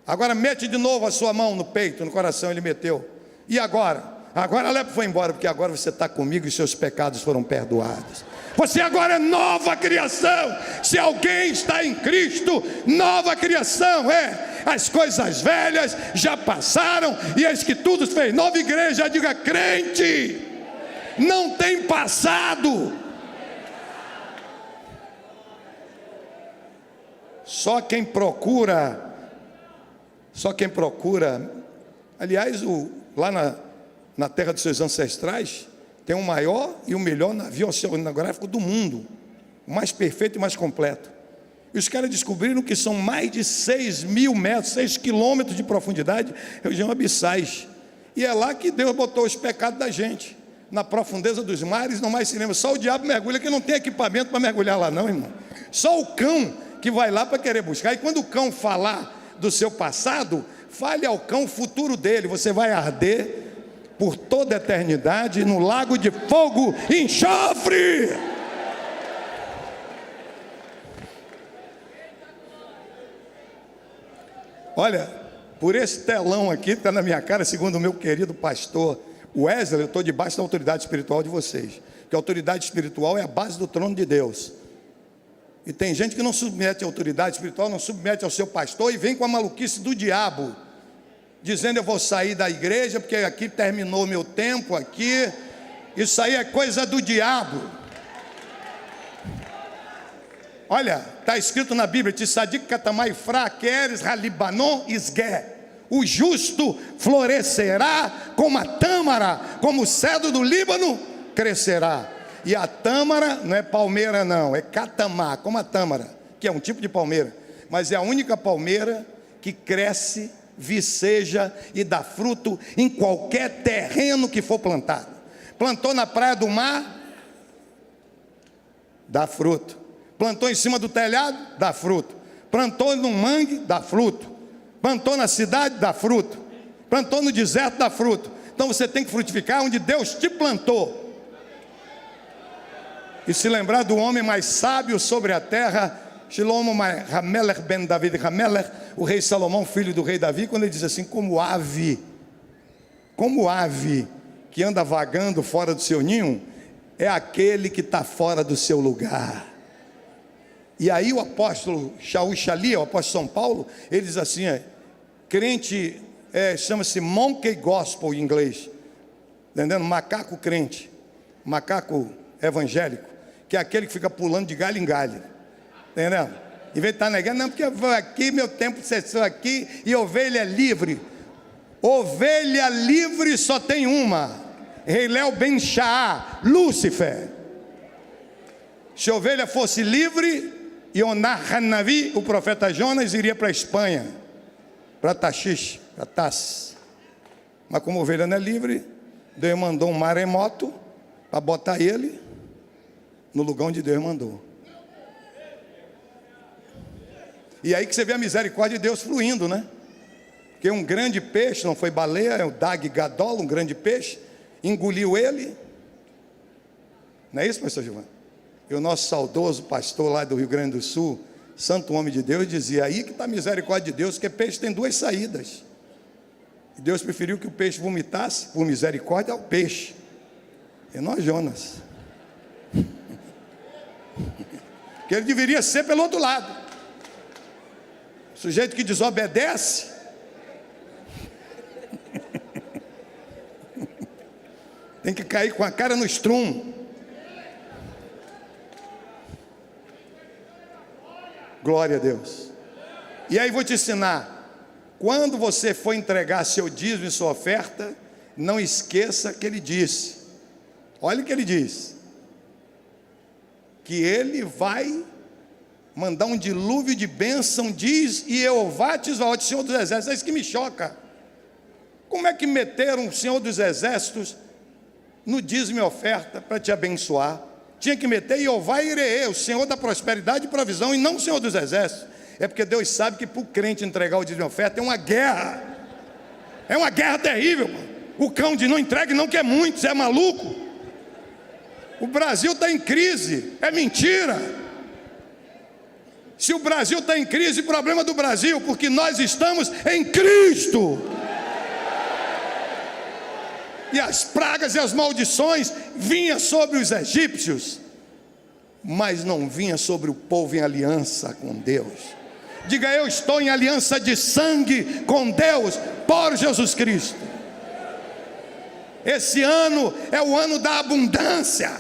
Agora mete de novo a sua mão no peito, no coração. Ele meteu. E agora? Agora a lepra foi embora, porque agora você está comigo e seus pecados foram perdoados. Você agora é nova criação. Se alguém está em Cristo, nova criação é. As coisas velhas já passaram e eis que tudo se fez. Nova igreja, diga crente. Não tem passado. Só quem procura. Aliás, lá na terra dos seus ancestrais, tem o maior e o melhor navio oceanográfico do mundo, o mais perfeito e mais completo. E os caras descobriram que são mais de 6.000 metros, 6 quilômetros de profundidade, região abissais. E é lá que Deus botou os pecados da gente, na profundeza dos mares, não mais se lembra. Só o diabo mergulha, que não tem equipamento para mergulhar lá não, irmão. Só o cão que vai lá para querer buscar. E quando o cão falar do seu passado, fale ao cão o futuro dele. Você vai arder por toda a eternidade no lago de fogo e enxofre. Olha, por esse telão aqui, está na minha cara, segundo o meu querido pastor Wesley, eu estou debaixo da autoridade espiritual de vocês. Que a autoridade espiritual é a base do trono de Deus. E tem gente que não submete à autoridade espiritual, não submete ao seu pastor e vem com a maluquice do diabo, dizendo: eu vou sair da igreja porque aqui terminou o meu tempo aqui. Isso aí é coisa do diabo. Olha, está escrito na Bíblia: Tissadik katamai fraqueres halibanon isgué. O justo florescerá como a tâmara, como o cedro do Líbano crescerá. E a tâmara não é palmeira não, é catamá, como a tâmara, que é um tipo de palmeira, mas é a única palmeira que cresce, viceja e dá fruto em qualquer terreno que for plantado. Plantou na praia do mar, dá fruto. Plantou em cima do telhado, dá fruto. Plantou no mangue, dá fruto. Plantou na cidade, dá fruto. Plantou no deserto, dá fruto. Então você tem que frutificar onde Deus te plantou. E se lembrar do homem mais sábio sobre a terra, Shlomo Hamelech ben David Hamelech, o rei Salomão, filho do rei Davi, quando ele diz assim: como ave que anda vagando fora do seu ninho, é aquele que está fora do seu lugar. E aí o apóstolo Shaul Shali, o apóstolo São Paulo, ele diz assim: crente, chama-se monkey gospel em inglês, entendendo? Macaco crente, macaco evangélico, que é aquele que fica pulando de galho em galho, entendeu? Em vez de estar negando, não, porque eu vou aqui, meu tempo cessou aqui, e ovelha livre. Ovelha livre só tem uma: Reilel ben Shaá, Lúcifer. Se a ovelha fosse livre, Yonar Hanavi, o profeta Jonas, iria para a Espanha, para Tachish, para Tass. Mas como a ovelha não é livre, Deus mandou um maremoto para botar ele no lugar onde Deus mandou. E aí que você vê a misericórdia de Deus fluindo, né? Porque um grande peixe, não foi baleia, é o Dag Gadol, um grande peixe, engoliu ele. Não é isso, pastor Giovanni? E o nosso saudoso pastor lá do Rio Grande do Sul, santo homem de Deus, dizia: aí que está a misericórdia de Deus, porque peixe tem duas saídas. E Deus preferiu que o peixe vomitasse, por misericórdia, ao peixe. E nós, Jonas. Que ele deveria ser pelo outro lado. O sujeito que desobedece tem que cair com a cara no estrumo. Glória a Deus. E aí vou te ensinar: quando você for entregar seu dízimo e sua oferta, não esqueça que ele disse, olha o que ele diz, que ele vai mandar um dilúvio de bênção, diz Jeová Tzebaot, Senhor dos Exércitos. É isso que me choca. Como é que meteram o Senhor dos Exércitos no dízimo e oferta para te abençoar? Tinha que meter Jeová Iree, o Senhor da prosperidade e provisão, e não o Senhor dos Exércitos. É porque Deus sabe que para o crente entregar o dízimo e oferta é uma guerra. É uma guerra terrível. O cão de não entregue não quer muito, você é maluco. O Brasil está em crise, é mentira. Se o Brasil está em crise, problema do Brasil, porque nós estamos em Cristo. E as pragas e as maldições vinham sobre os egípcios, mas não vinha sobre o povo em aliança com Deus. Diga: eu estou em aliança de sangue com Deus por Jesus Cristo. Esse ano é o ano da abundância.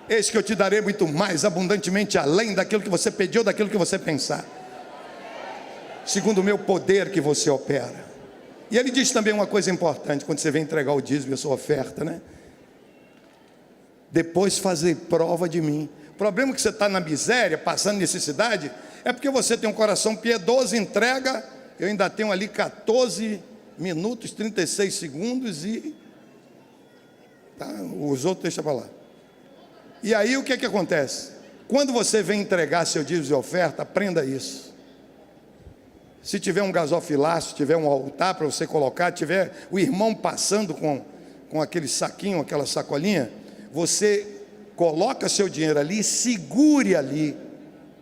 Eis que eu te darei muito mais, abundantemente, além daquilo que você pediu, daquilo que você pensar, segundo o meu poder que você opera. E ele diz também uma coisa importante, quando você vem entregar o dízimo e a sua oferta, né? Depois fazer prova de mim. O problema é que você está na miséria, passando necessidade, é porque você tem um coração piedoso, entrega. Eu ainda tenho ali 14 minutos, 36 segundos e... Tá, os outros deixa para lá. E aí o que é que acontece? Quando você vem entregar seu dízimo e oferta, aprenda isso. Se tiver um gasofilácio, se tiver um altar para você colocar, tiver o irmão passando com aquele saquinho, aquela sacolinha, você coloca seu dinheiro ali, segure ali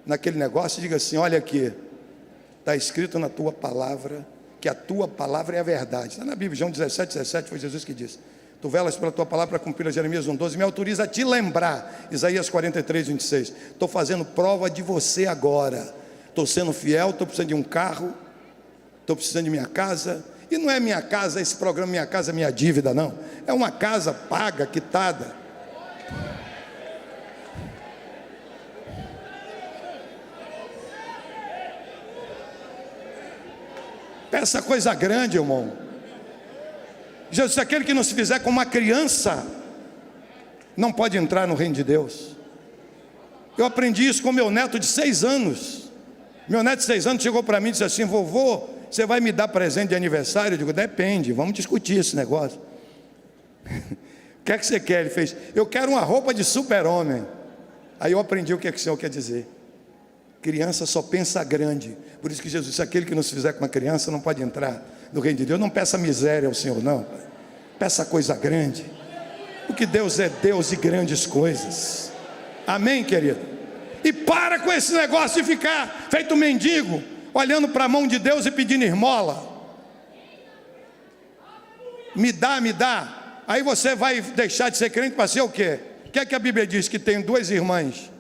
naquele negócio e diga assim: olha aqui, está escrito na tua palavra que a tua palavra é a verdade. Está na Bíblia, João 17, foi Jesus que disse: tu velas pela tua palavra para cumprir a Jeremias 1,12, me autoriza a te lembrar, Isaías 43, 26. Estou fazendo prova de você agora. Estou sendo fiel, estou precisando de um carro, estou precisando de minha casa. E não é minha casa, esse programa Minha Casa Minha Dívida, não. É uma casa paga, quitada. Peça coisa grande, irmão. Jesus disse: aquele que não se fizer como uma criança não pode entrar no reino de Deus. Eu aprendi isso com meu neto de 6 anos. Meu neto de 6 anos chegou para mim e disse assim: vovô, você vai me dar presente de aniversário? Eu digo: depende, vamos discutir esse negócio. O que é que você quer? Ele fez: eu quero uma roupa de super-homem. Aí eu aprendi o que é que o Senhor quer dizer. Criança só pensa grande. Por isso que Jesus disse: aquele que não se fizer com uma criança não pode entrar no reino de Deus. Não peça miséria ao Senhor, não. Peça coisa grande. Porque Deus é Deus de grandes coisas. Amém, querido? E para com esse negócio de ficar feito mendigo, olhando para a mão de Deus e pedindo esmola. Me dá, me dá. Aí você vai deixar de ser crente para ser o quê? O que é que a Bíblia diz? Que tem 2 irmãs.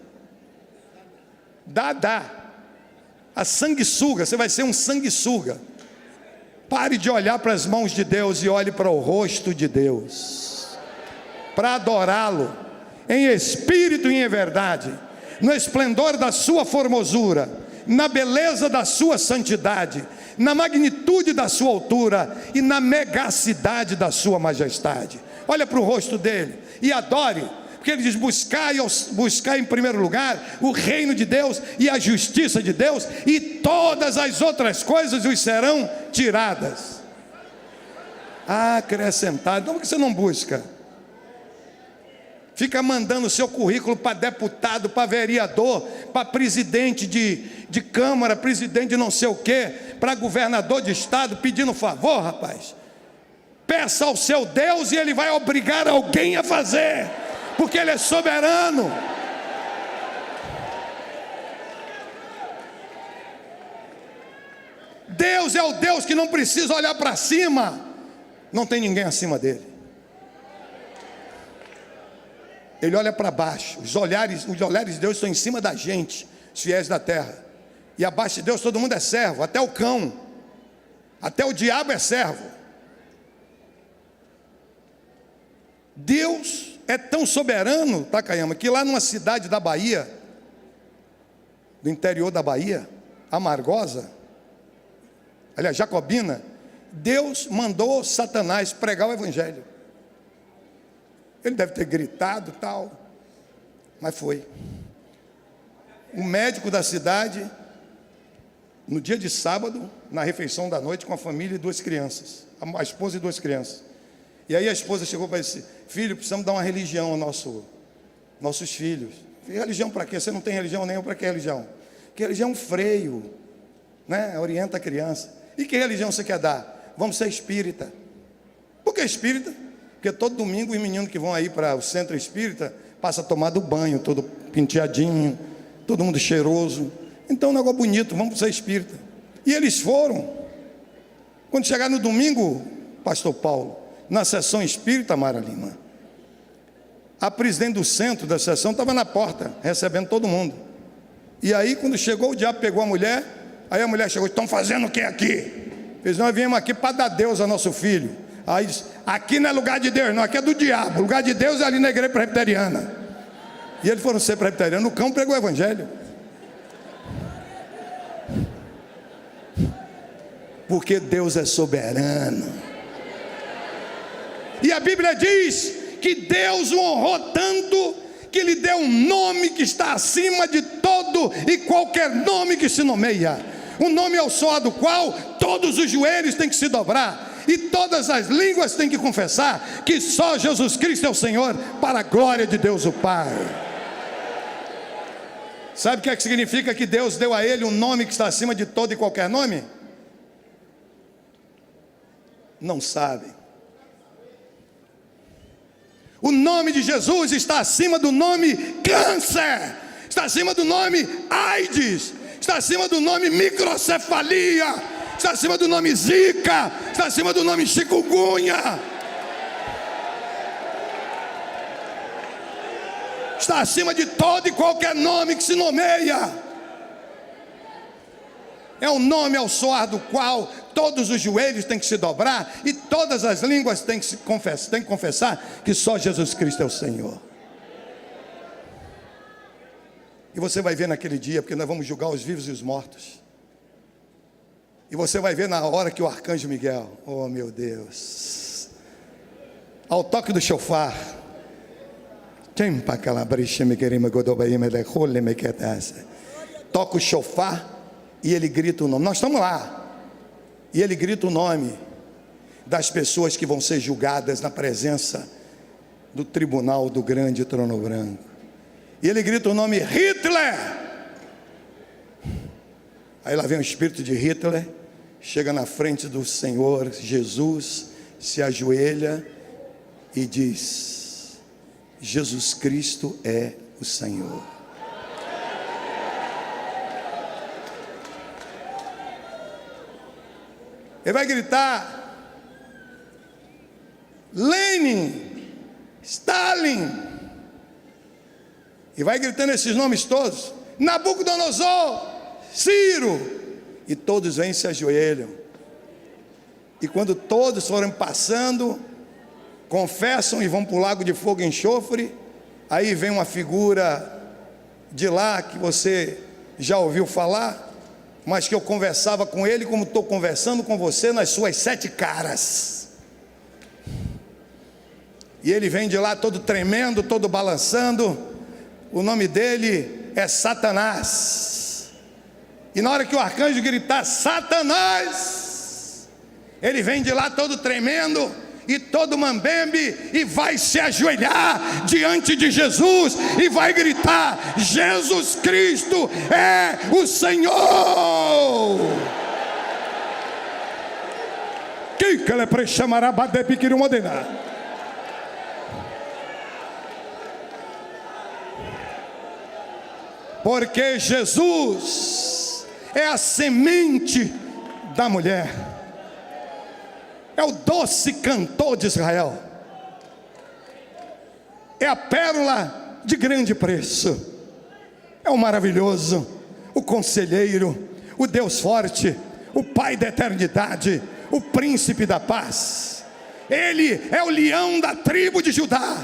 Dá. A sanguessuga, você vai ser um sanguessuga. Pare de olhar para as mãos de Deus e olhe para o rosto de Deus, para adorá-lo em espírito e em verdade, no esplendor da sua formosura, na beleza da sua santidade, na magnitude da sua altura e na megacidade da sua majestade. Olha para o rosto dele e adore. Porque ele diz: buscar em primeiro lugar o reino de Deus e a justiça de Deus, e todas as outras coisas os serão tiradas, acrescentadas. Então por que você não busca? Fica mandando o seu currículo para deputado, para vereador, para presidente de câmara, presidente de não sei o quê, para governador de estado, pedindo favor, rapaz. Peça ao seu Deus e ele vai obrigar alguém a fazer, porque ele é soberano. Deus é o Deus que não precisa olhar para cima. Não tem ninguém acima dele. Ele olha para baixo. Os olhares de Deus estão em cima da gente, os fiéis da terra. E abaixo de Deus todo mundo é servo, até o cão, até o diabo é servo. Deus é tão soberano, Takayama, que lá numa cidade da Bahia, do interior da Bahia, Amargosa, aliás, Jacobina, Deus mandou Satanás pregar o evangelho. Ele deve ter gritado e tal, mas foi. O médico da cidade, no dia de sábado, na refeição da noite, com a família e 2 crianças, a esposa e 2 crianças. E aí a esposa chegou para ele e disse: filho, precisamos dar uma religião aos nossos filhos. Religião para quê? Você não tem religião nenhuma, para que religião? Que religião é um freio, né? Orienta a criança. E que religião você quer dar? Vamos ser espírita. Por que espírita? Porque todo domingo os meninos que vão aí para o centro espírita passam a tomar do banho, todo penteadinho, todo mundo cheiroso. Então é um negócio bonito, vamos ser espírita. E eles foram. Quando chegar no domingo, pastor Paulo, na sessão espírita, Mara Lima, a presidente do centro da sessão estava na porta, recebendo todo mundo. E aí quando chegou, o diabo pegou a mulher. Aí a mulher chegou: estão fazendo o que aqui? Eles: nós viemos aqui para dar Deus ao nosso filho. Aí disse: aqui não é lugar de Deus não, aqui é do diabo. O lugar de Deus é ali na igreja presbiteriana. E eles foram ser presbiterianos, o cão pregou o evangelho. Porque Deus é soberano. E a Bíblia diz que Deus o honrou tanto que lhe deu um nome que está acima de todo e qualquer nome que se nomeia. Um nome ao som do qual todos os joelhos têm que se dobrar e todas as línguas têm que confessar que só Jesus Cristo é o Senhor, para a glória de Deus o Pai. Sabe o que é que significa que Deus deu a ele um nome que está acima de todo e qualquer nome? Não sabe. O nome de Jesus está acima do nome câncer, está acima do nome AIDS, está acima do nome microcefalia, está acima do nome zika, está acima do nome chikungunya, está acima de todo e qualquer nome que se nomeia. É um nome ao soar do qual todos os joelhos têm que se dobrar e todas as línguas têm que confessar que só Jesus Cristo é o Senhor. E você vai ver naquele dia, porque nós vamos julgar os vivos e os mortos. E você vai ver na hora que o arcanjo Miguel, oh meu Deus, ao toque do shofar, toca o shofar e ele grita o nome. Nós estamos lá. E ele grita o nome das pessoas que vão ser julgadas na presença do tribunal do grande trono branco. E ele grita o nome Hitler. Aí lá vem o espírito de Hitler, chega na frente do Senhor Jesus, se ajoelha e diz: Jesus Cristo é o Senhor. Ele vai gritar Lenin, Stalin, e vai gritando esses nomes todos, Nabucodonosor, Ciro, e todos vêm e se ajoelham. E quando todos forem passando, confessam e vão para o lago de fogo e enxofre. Aí vem uma figura de lá que você já ouviu falar, mas que eu conversava com ele como estou conversando com você nas suas 7 caras. E ele vem de lá todo tremendo, todo balançando. O nome dele é Satanás. E na hora que o arcanjo gritar Satanás, ele vem de lá todo tremendo e todo mambembe e vai se ajoelhar diante de Jesus e vai gritar: Jesus Cristo é o Senhor. Que ele prechamará bade piquiru modena. Porque Jesus é a semente da mulher, é o doce cantor de Israel, é a pérola de grande preço, é o maravilhoso, o conselheiro, o Deus forte, o Pai da eternidade, o príncipe da paz. Ele é o leão da tribo de Judá.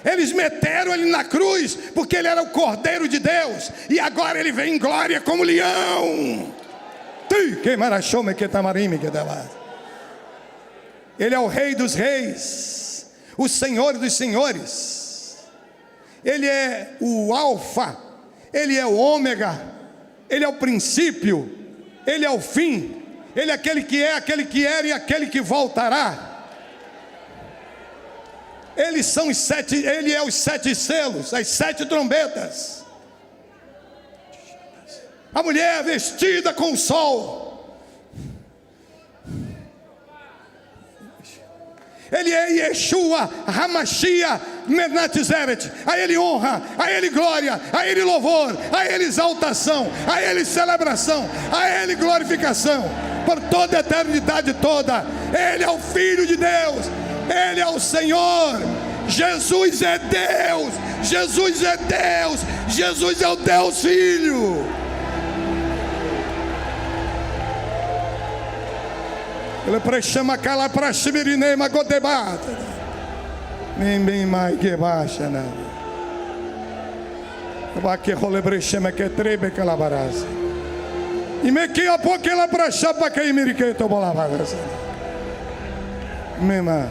Eles meteram ele na cruz porque ele era o Cordeiro de Deus, e agora ele vem em glória como leão. Ele é o Rei dos reis, o Senhor dos senhores. Ele é o Alfa, ele é o Ômega, ele é o princípio, ele é o fim, ele é aquele que é, aquele que era e aquele que voltará. Ele é os 7 selos, as 7 trombetas. A mulher vestida com o sol. Ele é Yeshua, Hamashia, Menatizeret. A ele honra, a ele glória, a ele louvor, a ele exaltação, a ele celebração, a ele glorificação, por toda a eternidade toda. Ele é o Filho de Deus, ele é o Senhor. Jesus é Deus, Jesus é Deus, Jesus é o Deus Filho. Ele prechama cala para chibirinema godebata. Nem bem mais que baixa, né? Vai que rolebrechema que trebe que labarase. E me que a pouco ela para chapa que imirique to bolabarase. Mema.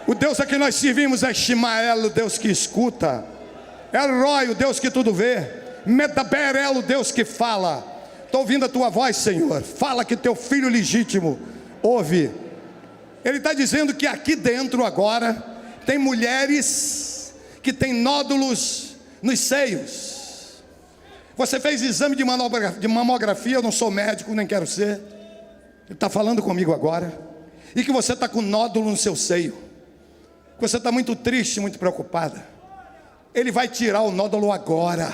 O Deus a que nós servimos é Shimael, o Deus que escuta. El-Roi, o Deus que tudo vê. Medaber, o Deus que fala. Estou ouvindo a tua voz, Senhor. Fala que teu filho legítimo ouve. Ele está dizendo que aqui dentro agora tem mulheres que têm nódulos nos seios. Você fez exame de mamografia, eu não sou médico, nem quero ser. Ele está falando comigo agora. E que você está com nódulo no seu seio. Você está muito triste, muito preocupada. Ele vai tirar o nódulo agora.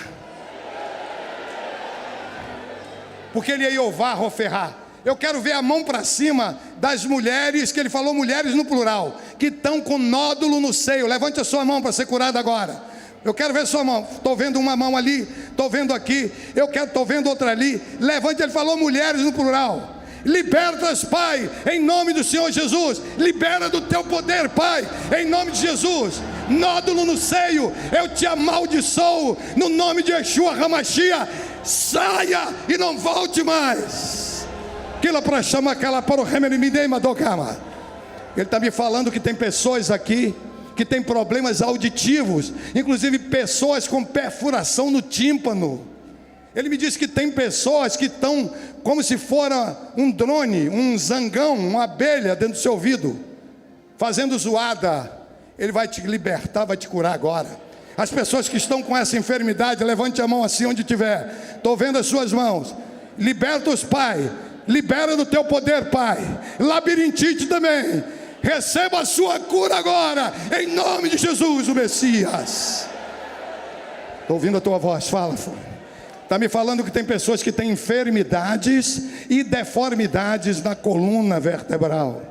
Porque ele é Jeová Roferá. Eu quero ver a mão para cima das mulheres, que ele falou mulheres no plural, que estão com nódulo no seio. Levante a sua mão para ser curada agora. Eu quero ver sua mão. Estou vendo uma mão ali, estou vendo aqui, estou vendo outra ali. Levante, ele falou mulheres no plural. Liberta-as, Pai, em nome do Senhor Jesus. Libera do teu poder, Pai, em nome de Jesus. Nódulo no seio, eu te amaldiçoo no nome de Yeshua Hamashia. Saia e não volte mais. Ele está me falando que tem pessoas aqui que tem problemas auditivos, inclusive pessoas com perfuração no tímpano. Ele me disse que tem pessoas que estão como se fora um drone, um zangão, uma abelha dentro do seu ouvido, fazendo zoada. Ele vai te libertar, vai te curar agora. As pessoas que estão com essa enfermidade, levante a mão assim onde estiver. Estou vendo as suas mãos. Liberta-os, Pai. Libera do teu poder, Pai. Labirintite também. Receba a sua cura agora, em nome de Jesus, o Messias. Estou ouvindo a tua voz, fala. Está me falando que tem pessoas que têm enfermidades e deformidades na coluna vertebral.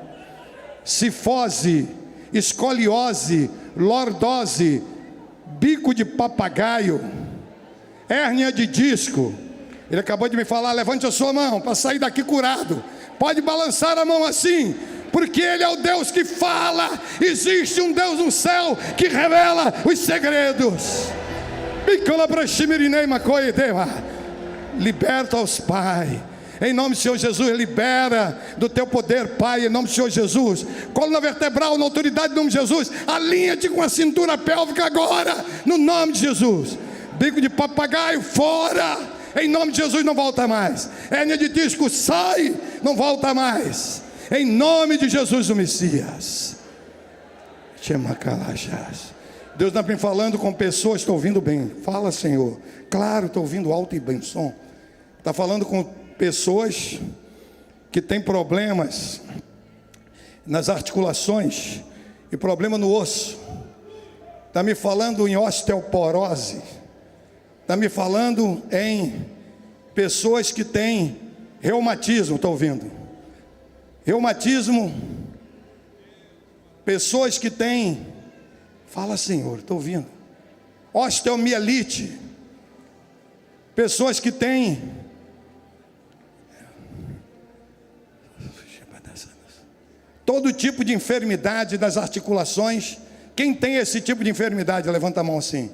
Cifose, escoliose, lordose, bico de papagaio, hérnia de disco. Ele acabou de me falar, levante a sua mão para sair daqui curado. Pode balançar a mão assim, porque Ele é o Deus que fala. Existe um Deus no céu que revela os segredos. Liberta-os, Pai, em nome do Senhor Jesus. Libera do teu poder, Pai, em nome do Senhor Jesus. Coluna vertebral, na autoridade do nome de Jesus. Alinha-te com a cintura pélvica agora, no nome de Jesus. Bico de papagaio, fora, em nome de Jesus, não volta mais. Hérnia de disco, sai, não volta mais, em nome de Jesus, o Messias. Chama Calachás. Deus está me falando com pessoas, estou ouvindo bem. Fala, Senhor. Claro, estou ouvindo alto e bem som. Está falando com pessoas que têm problemas nas articulações e problema no osso. Está me falando em osteoporose. Está me falando em pessoas que têm reumatismo, estou ouvindo. Reumatismo. Pessoas que têm... Fala, Senhor, estou ouvindo. Osteomielite. Pessoas que têm todo tipo de enfermidade das articulações. Quem tem esse tipo de enfermidade, levanta a mão assim.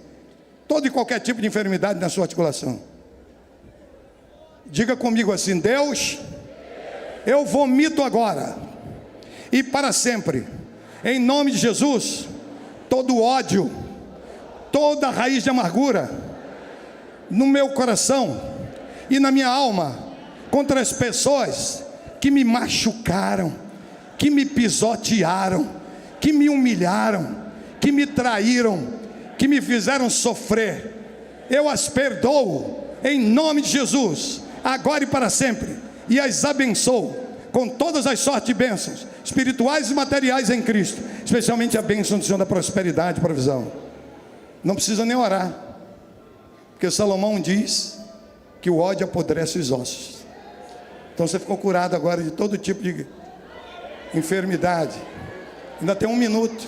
Todo e qualquer tipo de enfermidade na sua articulação. Diga comigo assim: Deus, eu vomito agora e para sempre, em nome de Jesus, todo ódio, toda raiz de amargura no meu coração e na minha alma contra as pessoas que me machucaram, que me pisotearam, que me humilharam, que me traíram, que me fizeram sofrer. Eu as perdoo em nome de Jesus, agora e para sempre, e as abençoo com todas as sortes de bênçãos espirituais e materiais em Cristo, especialmente a bênção do Senhor da prosperidade e provisão. Não precisa nem orar, porque Salomão diz que o ódio apodrece os ossos. Então você ficou curado agora de todo tipo de enfermidade. Ainda tem 1 minuto.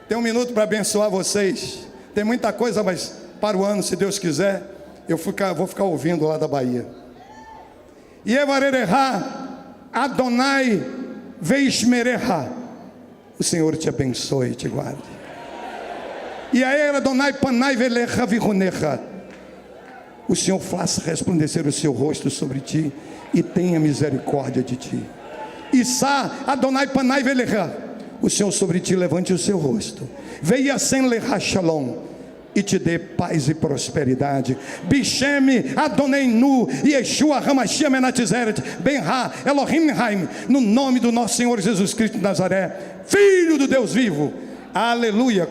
Tem 1 minuto para abençoar vocês. Tem muita coisa, mas para o ano, se Deus quiser, eu vou ficar ouvindo lá da Bahia. Yevarererá Adonai Veishmereha O Senhor te abençoe e te guarde. E a era Adonai panai velecha vironecha. O Senhor faça resplandecer o seu rosto sobre ti e tenha misericórdia de ti. Issa Adonai panai velecha. O Senhor sobre ti levante o seu rosto. Veia sem lecha shalom. E te dê paz e prosperidade. Bishemi Adonai Nu Yeshua Hamashia Menatizeret Ben-Ha Elohim Haim. No nome do nosso Senhor Jesus Cristo de Nazaré, Filho do Deus vivo. Aleluia.